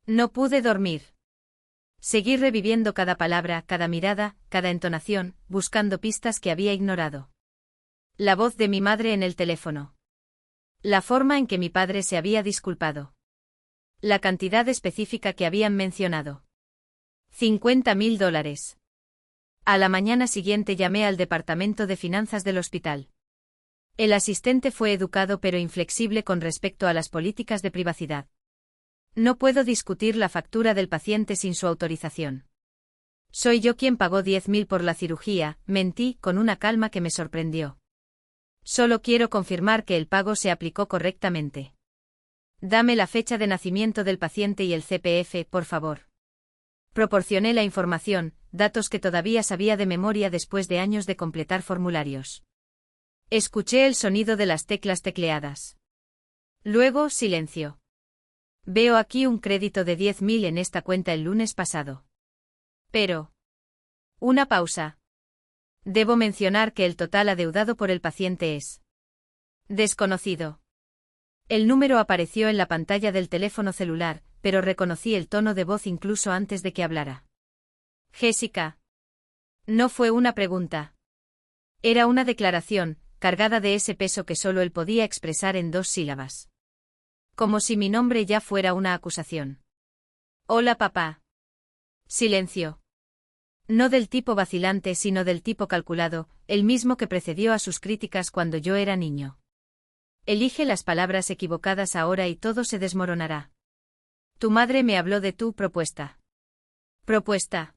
No pude dormir. Seguí reviviendo cada palabra, cada mirada, cada entonación, buscando pistas que había ignorado. La voz de mi madre en el teléfono. La forma en que mi padre se había disculpado. La cantidad específica que habían mencionado. $50.000. A la mañana siguiente llamé al departamento de finanzas del hospital. El asistente fue educado pero inflexible con respecto a las políticas de privacidad. No puedo discutir la factura del paciente sin su autorización. Soy yo quien pagó 10.000 por la cirugía, mentí con una calma que me sorprendió. Solo quiero confirmar que el pago se aplicó correctamente. Dame la fecha de nacimiento del paciente y el CPF, por favor. Proporcioné la información, datos que todavía sabía de memoria después de años de completar formularios. Escuché el sonido de las teclas tecleadas. Luego, silencio. Veo aquí un crédito de 10.000 en esta cuenta el lunes pasado. Pero. Una pausa. Debo mencionar que el total adeudado por el paciente es desconocido. El número apareció en la pantalla del teléfono celular, pero reconocí el tono de voz incluso antes de que hablara. Jessica. No fue una pregunta. Era una declaración, cargada de ese peso que solo él podía expresar en 2 sílabas. Como si mi nombre ya fuera una acusación. Hola, papá. Silencio. No del tipo vacilante sino del tipo calculado, el mismo que precedió a sus críticas cuando yo era niño. Elige las palabras equivocadas ahora y todo se desmoronará. Tu madre me habló de tu propuesta. ¿Propuesta?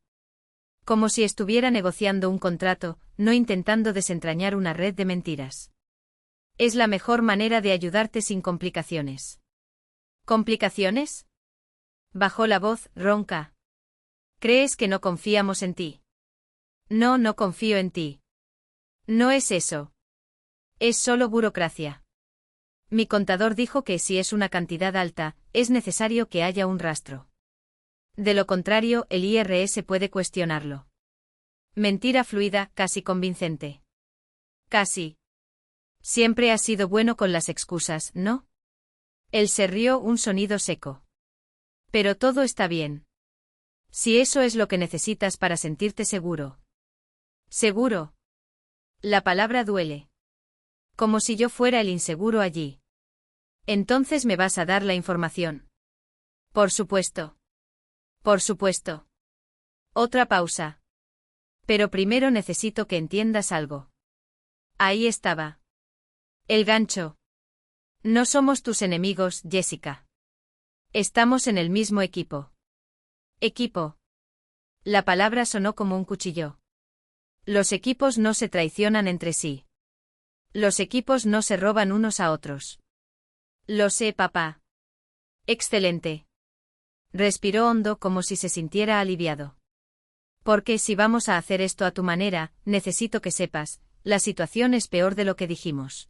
Como si estuviera negociando un contrato, no intentando desentrañar una red de mentiras. Es la mejor manera de ayudarte sin complicaciones. ¿Complicaciones? Bajó la voz, ronca. ¿Crees que no confiamos en ti? No, no confío en ti. No es eso. Es solo burocracia. Mi contador dijo que si es una cantidad alta, es necesario que haya un rastro. De lo contrario, el IRS puede cuestionarlo. Mentira fluida, casi convincente. Casi. Siempre has sido bueno con las excusas, ¿no? Él se rió, un sonido seco. Pero todo está bien. Si eso es lo que necesitas para sentirte seguro. ¿Seguro? La palabra duele. Como si yo fuera el inseguro allí. Entonces me vas a dar la información. Por supuesto. Por supuesto. Otra pausa. Pero primero necesito que entiendas algo. Ahí estaba. El gancho. No somos tus enemigos, Jessica. Estamos en el mismo equipo. Equipo. La palabra sonó como un cuchillo. Los equipos no se traicionan entre sí. Los equipos no se roban unos a otros. Lo sé, papá. Excelente. Respiró hondo como si se sintiera aliviado. Porque si vamos a hacer esto a tu manera, necesito que sepas, la situación es peor de lo que dijimos.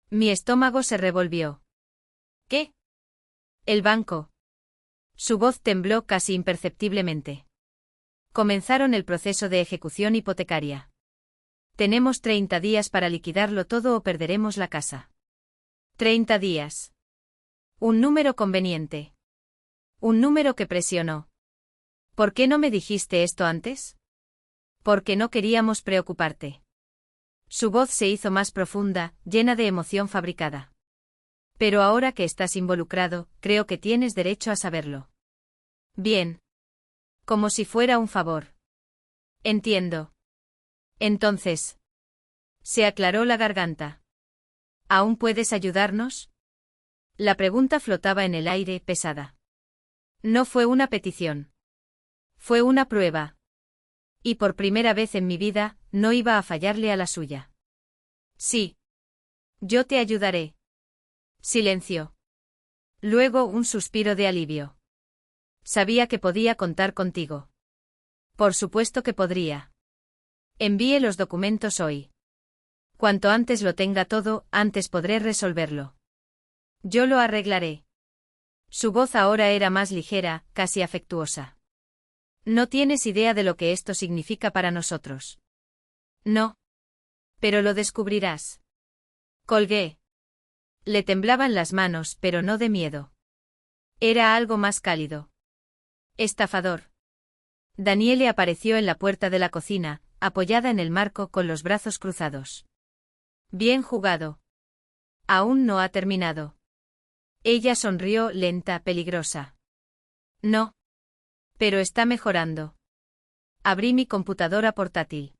Mi estómago se revolvió. ¿Qué? El banco. Su voz tembló casi imperceptiblemente. Comenzaron el proceso de ejecución hipotecaria. Tenemos 30 días para liquidarlo todo o perderemos la casa. 30 días. Un número conveniente. Un número que presionó. ¿Por qué no me dijiste esto antes? Porque no queríamos preocuparte. Su voz se hizo más profunda, llena de emoción fabricada. Pero ahora que estás involucrado, creo que tienes derecho a saberlo. Bien. Como si fuera un favor. Entiendo. Entonces. Se aclaró la garganta. ¿Aún puedes ayudarnos? La pregunta flotaba en el aire, pesada. No fue una petición. Fue una prueba. Y por primera vez en mi vida, no iba a fallarle a la suya. Sí. Yo te ayudaré. Silencio. Luego un suspiro de alivio. Sabía que podía contar contigo. Por supuesto que podría. Envíe los documentos hoy. Cuanto antes lo tenga todo, antes podré resolverlo. Yo lo arreglaré. Su voz ahora era más ligera, casi afectuosa. No tienes idea de lo que esto significa para nosotros. No. Pero lo descubrirás. Colgué. Le temblaban las manos, pero no de miedo. Era algo más cálido. Estafador. Daniele apareció en la puerta de la cocina, apoyada en el marco con los brazos cruzados. Bien jugado. Aún no ha terminado. Ella sonrió, lenta, peligrosa. No. Pero está mejorando. Abrí mi computadora portátil.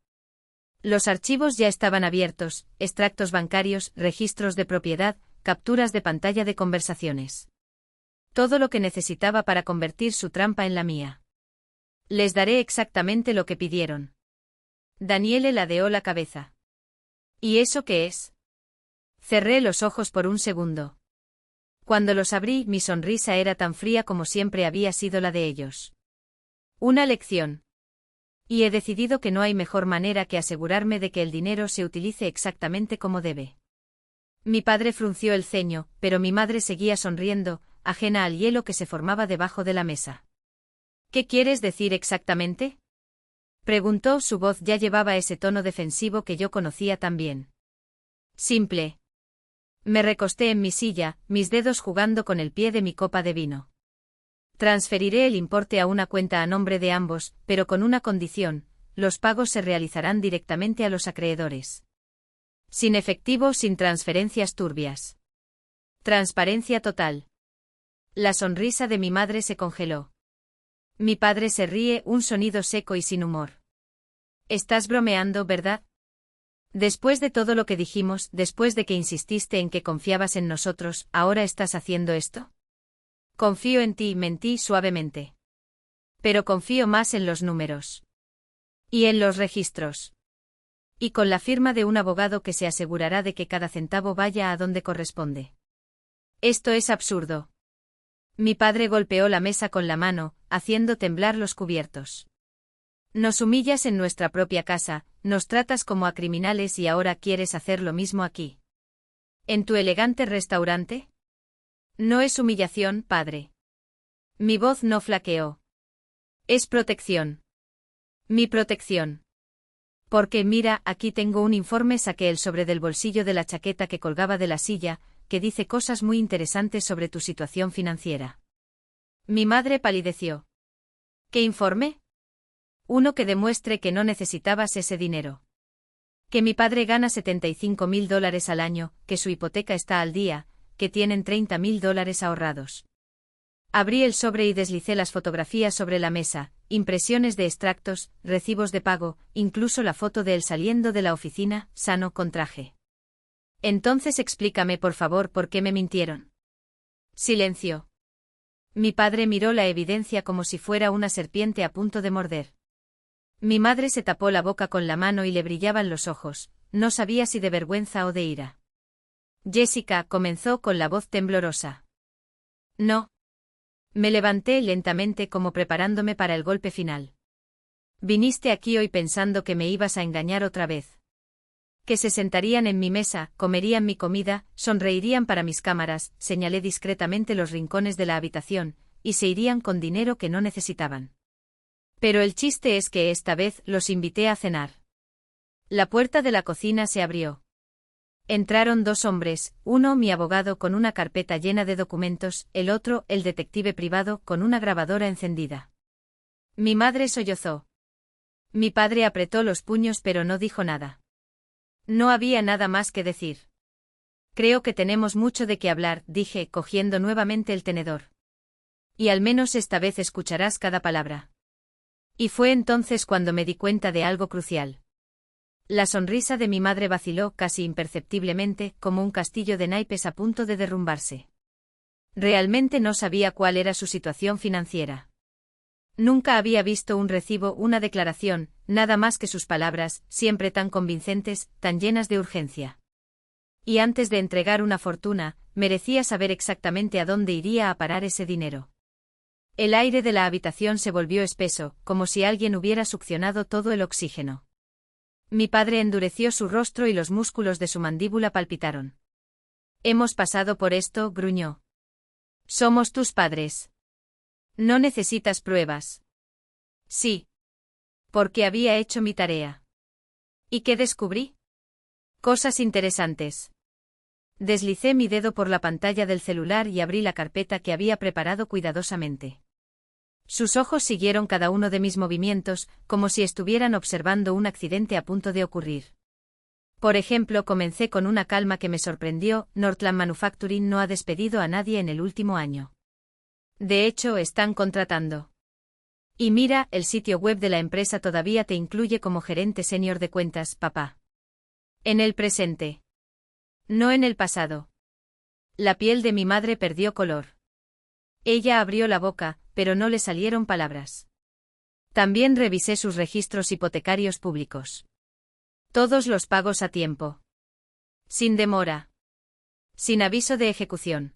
Los archivos ya estaban abiertos, extractos bancarios, registros de propiedad, capturas de pantalla de conversaciones. Todo lo que necesitaba para convertir su trampa en la mía. Les daré exactamente lo que pidieron. Daniele ladeó la cabeza. ¿Y eso qué es? Cerré los ojos por un segundo. Cuando los abrí, mi sonrisa era tan fría como siempre había sido la de ellos. Una lección. Y he decidido que no hay mejor manera que asegurarme de que el dinero se utilice exactamente como debe. Mi padre frunció el ceño, pero mi madre seguía sonriendo, ajena al hielo que se formaba debajo de la mesa. ¿Qué quieres decir exactamente? Preguntó, su voz ya llevaba ese tono defensivo que yo conocía tan bien. Simple. Me recosté en mi silla, mis dedos jugando con el pie de mi copa de vino. Transferiré el importe a una cuenta a nombre de ambos, pero con una condición: los pagos se realizarán directamente a los acreedores. Sin efectivo, sin transferencias turbias. Transparencia total. La sonrisa de mi madre se congeló. Mi padre se ríe, un sonido seco y sin humor. Estás bromeando, ¿verdad? Después de todo lo que dijimos, después de que insististe en que confiabas en nosotros, ¿ahora estás haciendo esto? Confío en ti, mentí suavemente. Pero confío más en los números. Y en los registros. Y con la firma de un abogado que se asegurará de que cada centavo vaya a donde corresponde. Esto es absurdo. Mi padre golpeó la mesa con la mano, haciendo temblar los cubiertos. Nos humillas en nuestra propia casa, nos tratas como a criminales y ahora quieres hacer lo mismo aquí. ¿En tu elegante restaurante? No es humillación, padre. Mi voz no flaqueó. Es protección. Mi protección. Porque mira, aquí tengo un informe, saqué el sobre del bolsillo de la chaqueta que colgaba de la silla, que dice cosas muy interesantes sobre tu situación financiera. Mi madre palideció. ¿Qué informe? Uno que demuestre que no necesitabas ese dinero. Que mi padre gana $75.000 al año, que su hipoteca está al día, que tienen $30.000 ahorrados. Abrí el sobre y deslicé las fotografías sobre la mesa, impresiones de extractos, recibos de pago, incluso la foto de él saliendo de la oficina, sano con traje. Entonces explícame por favor por qué me mintieron. Silencio. Mi padre miró la evidencia como si fuera una serpiente a punto de morder. Mi madre se tapó la boca con la mano y le brillaban los ojos, no sabía si de vergüenza o de ira. Jessica comenzó con la voz temblorosa. No. Me levanté lentamente como preparándome para el golpe final. Viniste aquí hoy pensando que me ibas a engañar otra vez. Que se sentarían en mi mesa, comerían mi comida, sonreirían para mis cámaras, señalé discretamente los rincones de la habitación, y se irían con dinero que no necesitaban. Pero el chiste es que esta vez los invité a cenar. La puerta de la cocina se abrió. Entraron dos hombres, uno mi abogado con una carpeta llena de documentos, el otro el detective privado con una grabadora encendida. Mi madre sollozó. Mi padre apretó los puños pero no dijo nada. No había nada más que decir. Creo que tenemos mucho de qué hablar, dije, cogiendo nuevamente el tenedor. Y al menos esta vez escucharás cada palabra. Y fue entonces cuando me di cuenta de algo crucial. La sonrisa de mi madre vaciló casi imperceptiblemente, como un castillo de naipes a punto de derrumbarse. Realmente no sabía cuál era su situación financiera. Nunca había visto un recibo, una declaración, nada más que sus palabras, siempre tan convincentes, tan llenas de urgencia. Y antes de entregar una fortuna, merecía saber exactamente a dónde iría a parar ese dinero. El aire de la habitación se volvió espeso, como si alguien hubiera succionado todo el oxígeno. Mi padre endureció su rostro y los músculos de su mandíbula palpitaron. Hemos pasado por esto, gruñó. Somos tus padres. No necesitas pruebas. Sí. Porque había hecho mi tarea. ¿Y qué descubrí? Cosas interesantes. Deslicé mi dedo por la pantalla del celular y abrí la carpeta que había preparado cuidadosamente. Sus ojos siguieron cada uno de mis movimientos, como si estuvieran observando un accidente a punto de ocurrir. Por ejemplo, comencé con una calma que me sorprendió, Northland Manufacturing no ha despedido a nadie en el último año. De hecho, están contratando. Y mira, el sitio web de la empresa todavía te incluye como gerente senior de cuentas, papá. En el presente. No en el pasado. La piel de mi madre perdió color. Ella abrió la boca, pero no le salieron palabras. También revisé sus registros hipotecarios públicos. Todos los pagos a tiempo. Sin demora. Sin aviso de ejecución.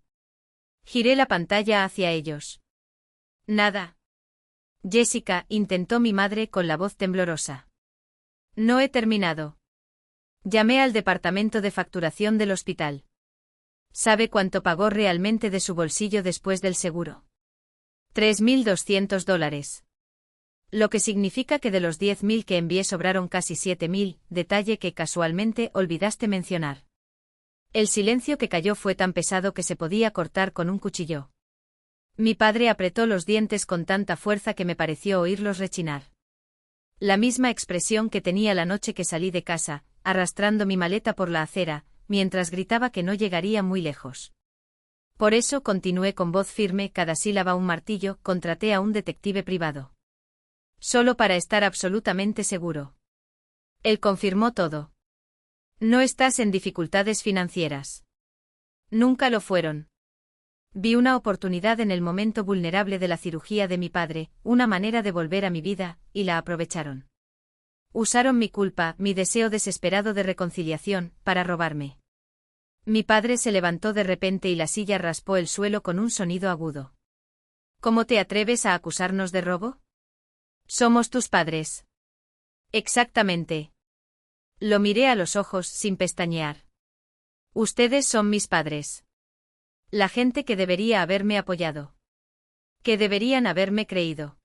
Giré la pantalla hacia ellos. Nada. Jessica, intentó mi madre con la voz temblorosa. No he terminado. Llamé al departamento de facturación del hospital. ¿Sabe cuánto pagó realmente de su bolsillo después del seguro? $3.200. Lo que significa que de los 10.000 que envié sobraron casi 7.000, detalle que casualmente olvidaste mencionar. El silencio que cayó fue tan pesado que se podía cortar con un cuchillo. Mi padre apretó los dientes con tanta fuerza que me pareció oírlos rechinar. La misma expresión que tenía la noche que salí de casa, arrastrando mi maleta por la acera, mientras gritaba que no llegaría muy lejos. Por eso continué con voz firme, cada sílaba un martillo, contraté a un detective privado. Solo para estar absolutamente seguro. Él confirmó todo. No estás en dificultades financieras. Nunca lo fueron. Vi una oportunidad en el momento vulnerable de la cirugía de mi padre, una manera de volver a mi vida, y la aprovecharon. Usaron mi culpa, mi deseo desesperado de reconciliación, para robarme. Mi padre se levantó de repente y la silla raspó el suelo con un sonido agudo. ¿Cómo te atreves a acusarnos de robo? Somos tus padres. Exactamente. Lo miré a los ojos sin pestañear. Ustedes son mis padres. La gente que debería haberme apoyado. Que deberían haberme creído.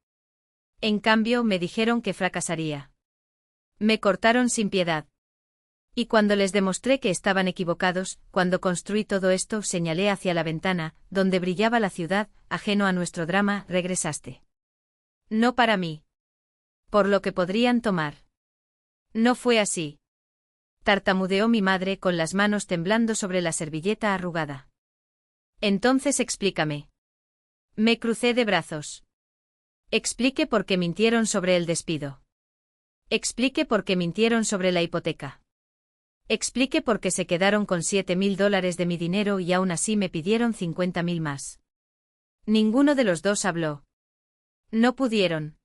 En cambio, me dijeron que fracasaría. Me cortaron sin piedad. Y cuando les demostré que estaban equivocados, cuando construí todo esto, señalé hacia la ventana, donde brillaba la ciudad, ajeno a nuestro drama, regresaste. No para mí. Por lo que podrían tomar. No fue así. Tartamudeó mi madre con las manos temblando sobre la servilleta arrugada. Entonces explícame. Me crucé de brazos. Explique por qué mintieron sobre el despido. Explique por qué mintieron sobre la hipoteca. Explique por qué se quedaron con $7.000 de mi dinero y aún así me pidieron 50.000 más. Ninguno de los dos habló. No pudieron.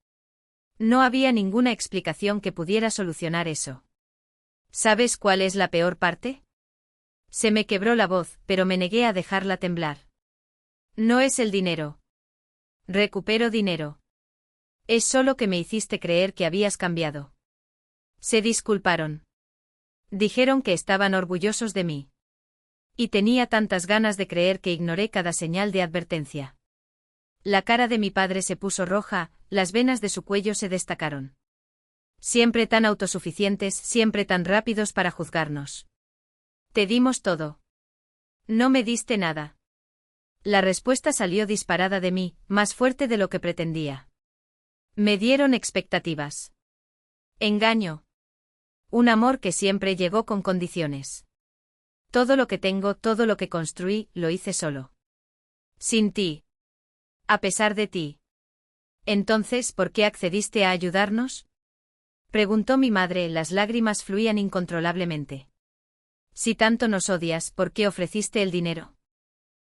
No había ninguna explicación que pudiera solucionar eso. ¿Sabes cuál es la peor parte? Se me quebró la voz, pero me negué a dejarla temblar. No es el dinero. Recupero dinero. Es solo que me hiciste creer que habías cambiado. Se disculparon. Dijeron que estaban orgullosos de mí. Y tenía tantas ganas de creer que ignoré cada señal de advertencia. La cara de mi padre se puso roja, las venas de su cuello se destacaron. Siempre tan autosuficientes, siempre tan rápidos para juzgarnos. Te dimos todo. No me diste nada. La respuesta salió disparada de mí, más fuerte de lo que pretendía. Me dieron expectativas. Engaño. Un amor que siempre llegó con condiciones. Todo lo que tengo, todo lo que construí, lo hice solo. Sin ti. A pesar de ti. Entonces, ¿por qué accediste a ayudarnos? Preguntó mi madre, las lágrimas fluían incontrolablemente. Si tanto nos odias, ¿por qué ofreciste el dinero?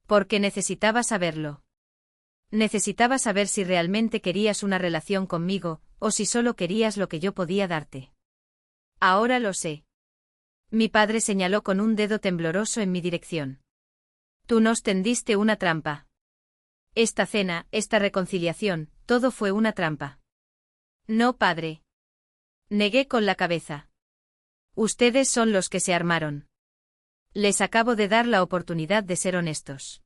Porque necesitaba saberlo. Necesitaba saber si realmente querías una relación conmigo, o si solo querías lo que yo podía darte. Ahora lo sé. Mi padre señaló con un dedo tembloroso en mi dirección. Tú nos tendiste una trampa. Esta cena, esta reconciliación, todo fue una trampa. No, padre. Negué con la cabeza. Ustedes son los que se armaron. Les acabo de dar la oportunidad de ser honestos.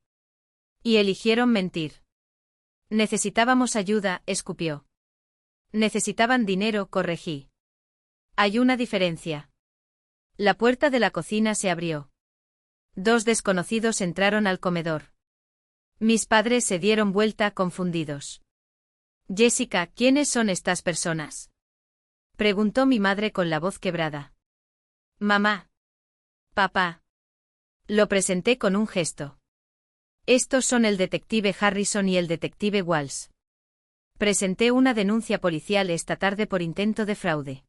Y eligieron mentir. Necesitábamos ayuda, escupió. Necesitaban dinero, corregí. Hay una diferencia. La puerta de la cocina se abrió. Dos desconocidos entraron al comedor. Mis padres se dieron vuelta confundidos. Jessica, ¿quiénes son estas personas? Preguntó mi madre con la voz quebrada. Mamá. Papá. Lo presenté con un gesto. Estos son el detective Harrison y el detective Walsh. Presenté una denuncia policial esta tarde por intento de fraude.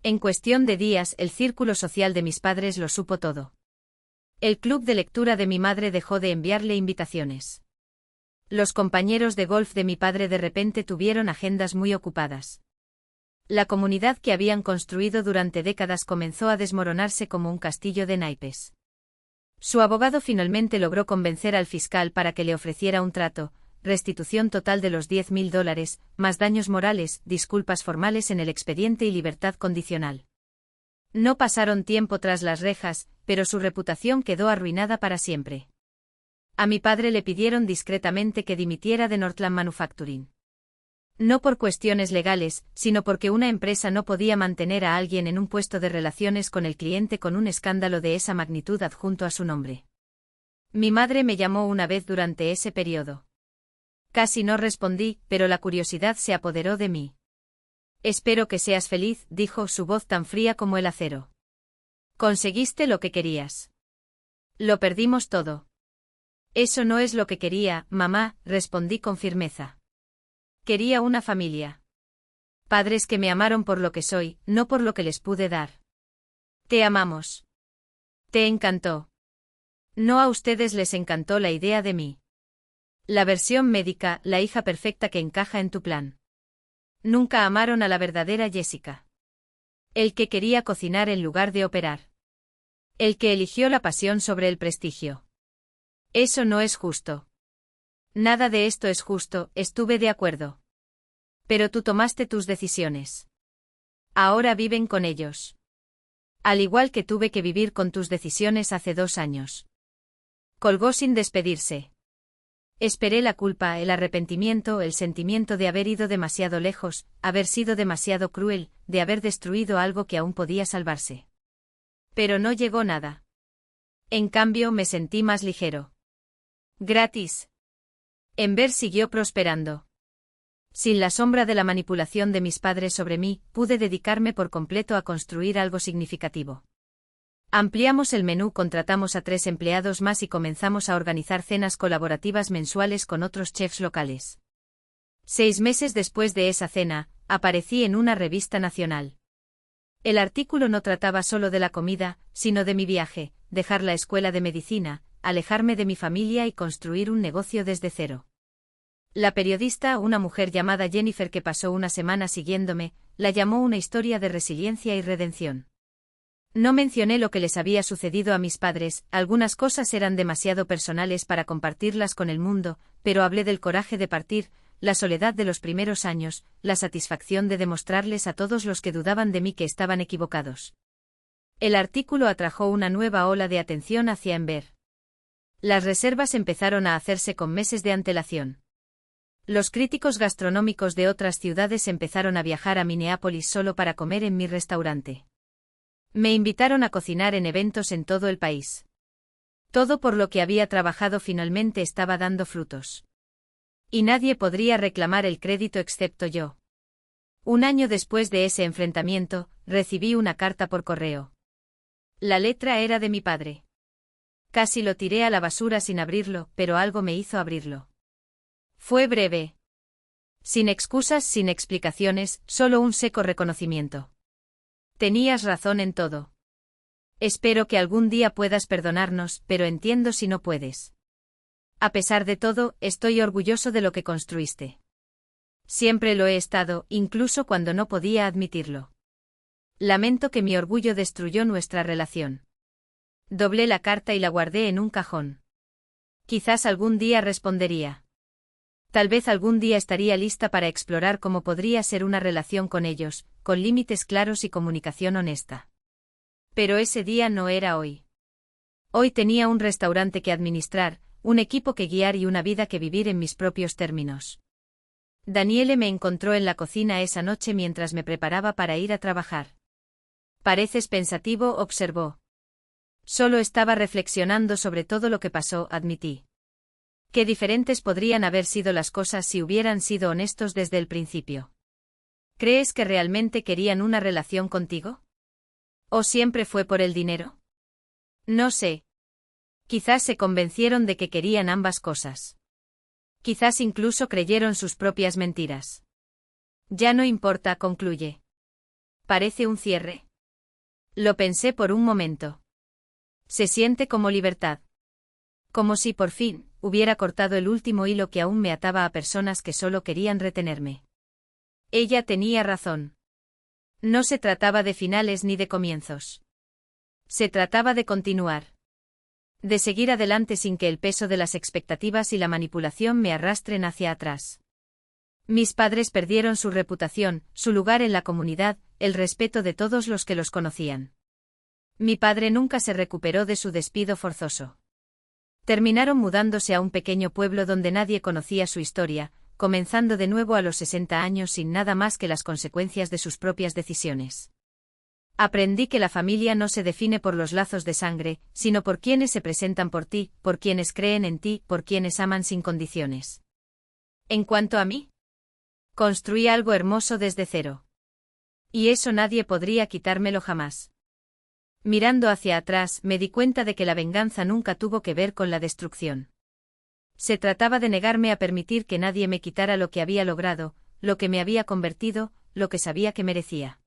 En cuestión de días, el círculo social de mis padres lo supo todo. El club de lectura de mi madre dejó de enviarle invitaciones. Los compañeros de golf de mi padre de repente tuvieron agendas muy ocupadas. La comunidad que habían construido durante décadas comenzó a desmoronarse como un castillo de naipes. Su abogado finalmente logró convencer al fiscal para que le ofreciera un trato, restitución total de los $10.000, más daños morales, disculpas formales en el expediente y libertad condicional. No pasaron tiempo tras las rejas, pero su reputación quedó arruinada para siempre. A mi padre le pidieron discretamente que dimitiera de Northland Manufacturing. No por cuestiones legales, sino porque una empresa no podía mantener a alguien en un puesto de relaciones con el cliente con un escándalo de esa magnitud adjunto a su nombre. Mi madre me llamó una vez durante ese periodo. Casi no respondí, pero la curiosidad se apoderó de mí. Espero que seas feliz, dijo, su voz tan fría como el acero. Conseguiste lo que querías. Lo perdimos todo. Eso no es lo que quería, mamá, respondí con firmeza. Quería una familia. Padres que me amaron por lo que soy, no por lo que les pude dar. Te amamos. Te encantó. No a ustedes les encantó la idea de mí. La versión médica, la hija perfecta que encaja en tu plan. Nunca amaron a la verdadera Jessica. El que quería cocinar en lugar de operar. El que eligió la pasión sobre el prestigio. Eso no es justo. Nada de esto es justo, estuve de acuerdo. Pero tú tomaste tus decisiones. Ahora viven con ellos. Al igual que tuve que vivir con tus decisiones hace 2 años. Colgó sin despedirse. Esperé la culpa, el arrepentimiento, el sentimiento de haber ido demasiado lejos, haber sido demasiado cruel, de haber destruido algo que aún podía salvarse. Pero no llegó nada. En cambio me sentí más ligero. Gratis. Enver siguió prosperando. Sin la sombra de la manipulación de mis padres sobre mí, pude dedicarme por completo a construir algo significativo. Ampliamos el menú, contratamos a 3 empleados más y comenzamos a organizar cenas colaborativas mensuales con otros chefs locales. 6 meses después de esa cena, aparecí en una revista nacional. El artículo no trataba solo de la comida, sino de mi viaje, dejar la escuela de medicina, alejarme de mi familia y construir un negocio desde cero. La periodista, una mujer llamada Jennifer que pasó una semana siguiéndome, la llamó una historia de resiliencia y redención. No mencioné lo que les había sucedido a mis padres, algunas cosas eran demasiado personales para compartirlas con el mundo, pero hablé del coraje de partir, la soledad de los primeros años, la satisfacción de demostrarles a todos los que dudaban de mí que estaban equivocados. El artículo atrajo una nueva ola de atención hacia Enver. Las reservas empezaron a hacerse con meses de antelación. Los críticos gastronómicos de otras ciudades empezaron a viajar a Minneapolis solo para comer en mi restaurante. Me invitaron a cocinar en eventos en todo el país. Todo por lo que había trabajado finalmente estaba dando frutos. Y nadie podría reclamar el crédito excepto yo. Un año después de ese enfrentamiento, recibí una carta por correo. La letra era de mi padre. Casi lo tiré a la basura sin abrirlo, pero algo me hizo abrirlo. Fue breve. Sin excusas, sin explicaciones, solo un seco reconocimiento. Tenías razón en todo. Espero que algún día puedas perdonarnos, pero entiendo si no puedes. A pesar de todo, estoy orgulloso de lo que construiste. Siempre lo he estado, incluso cuando no podía admitirlo. Lamento que mi orgullo destruyó nuestra relación. Doblé la carta y la guardé en un cajón. Quizás algún día respondería. Tal vez algún día estaría lista para explorar cómo podría ser una relación con ellos, con límites claros y comunicación honesta. Pero ese día no era hoy. Hoy tenía un restaurante que administrar, un equipo que guiar y una vida que vivir en mis propios términos. Daniele me encontró en la cocina esa noche mientras me preparaba para ir a trabajar. Pareces pensativo, observó. Solo estaba reflexionando sobre todo lo que pasó, admití. Qué diferentes podrían haber sido las cosas si hubieran sido honestos desde el principio. ¿Crees que realmente querían una relación contigo? ¿O siempre fue por el dinero? No sé. Quizás se convencieron de que querían ambas cosas. Quizás incluso creyeron sus propias mentiras. Ya no importa, concluye. Parece un cierre. Lo pensé por un momento. Se siente como libertad. Como si por fin hubiera cortado el último hilo que aún me ataba a personas que solo querían retenerme. Ella tenía razón. No se trataba de finales ni de comienzos. Se trataba de continuar. De seguir adelante sin que el peso de las expectativas y la manipulación me arrastren hacia atrás. Mis padres perdieron su reputación, su lugar en la comunidad, el respeto de todos los que los conocían. Mi padre nunca se recuperó de su despido forzoso. Terminaron mudándose a un pequeño pueblo donde nadie conocía su historia, comenzando de nuevo a los 60 años sin nada más que las consecuencias de sus propias decisiones. Aprendí que la familia no se define por los lazos de sangre, sino por quienes se presentan por ti, por quienes creen en ti, por quienes aman sin condiciones. En cuanto a mí, construí algo hermoso desde cero. Y eso nadie podría quitármelo jamás. Mirando hacia atrás, me di cuenta de que la venganza nunca tuvo que ver con la destrucción. Se trataba de negarme a permitir que nadie me quitara lo que había logrado, lo que me había convertido, lo que sabía que merecía.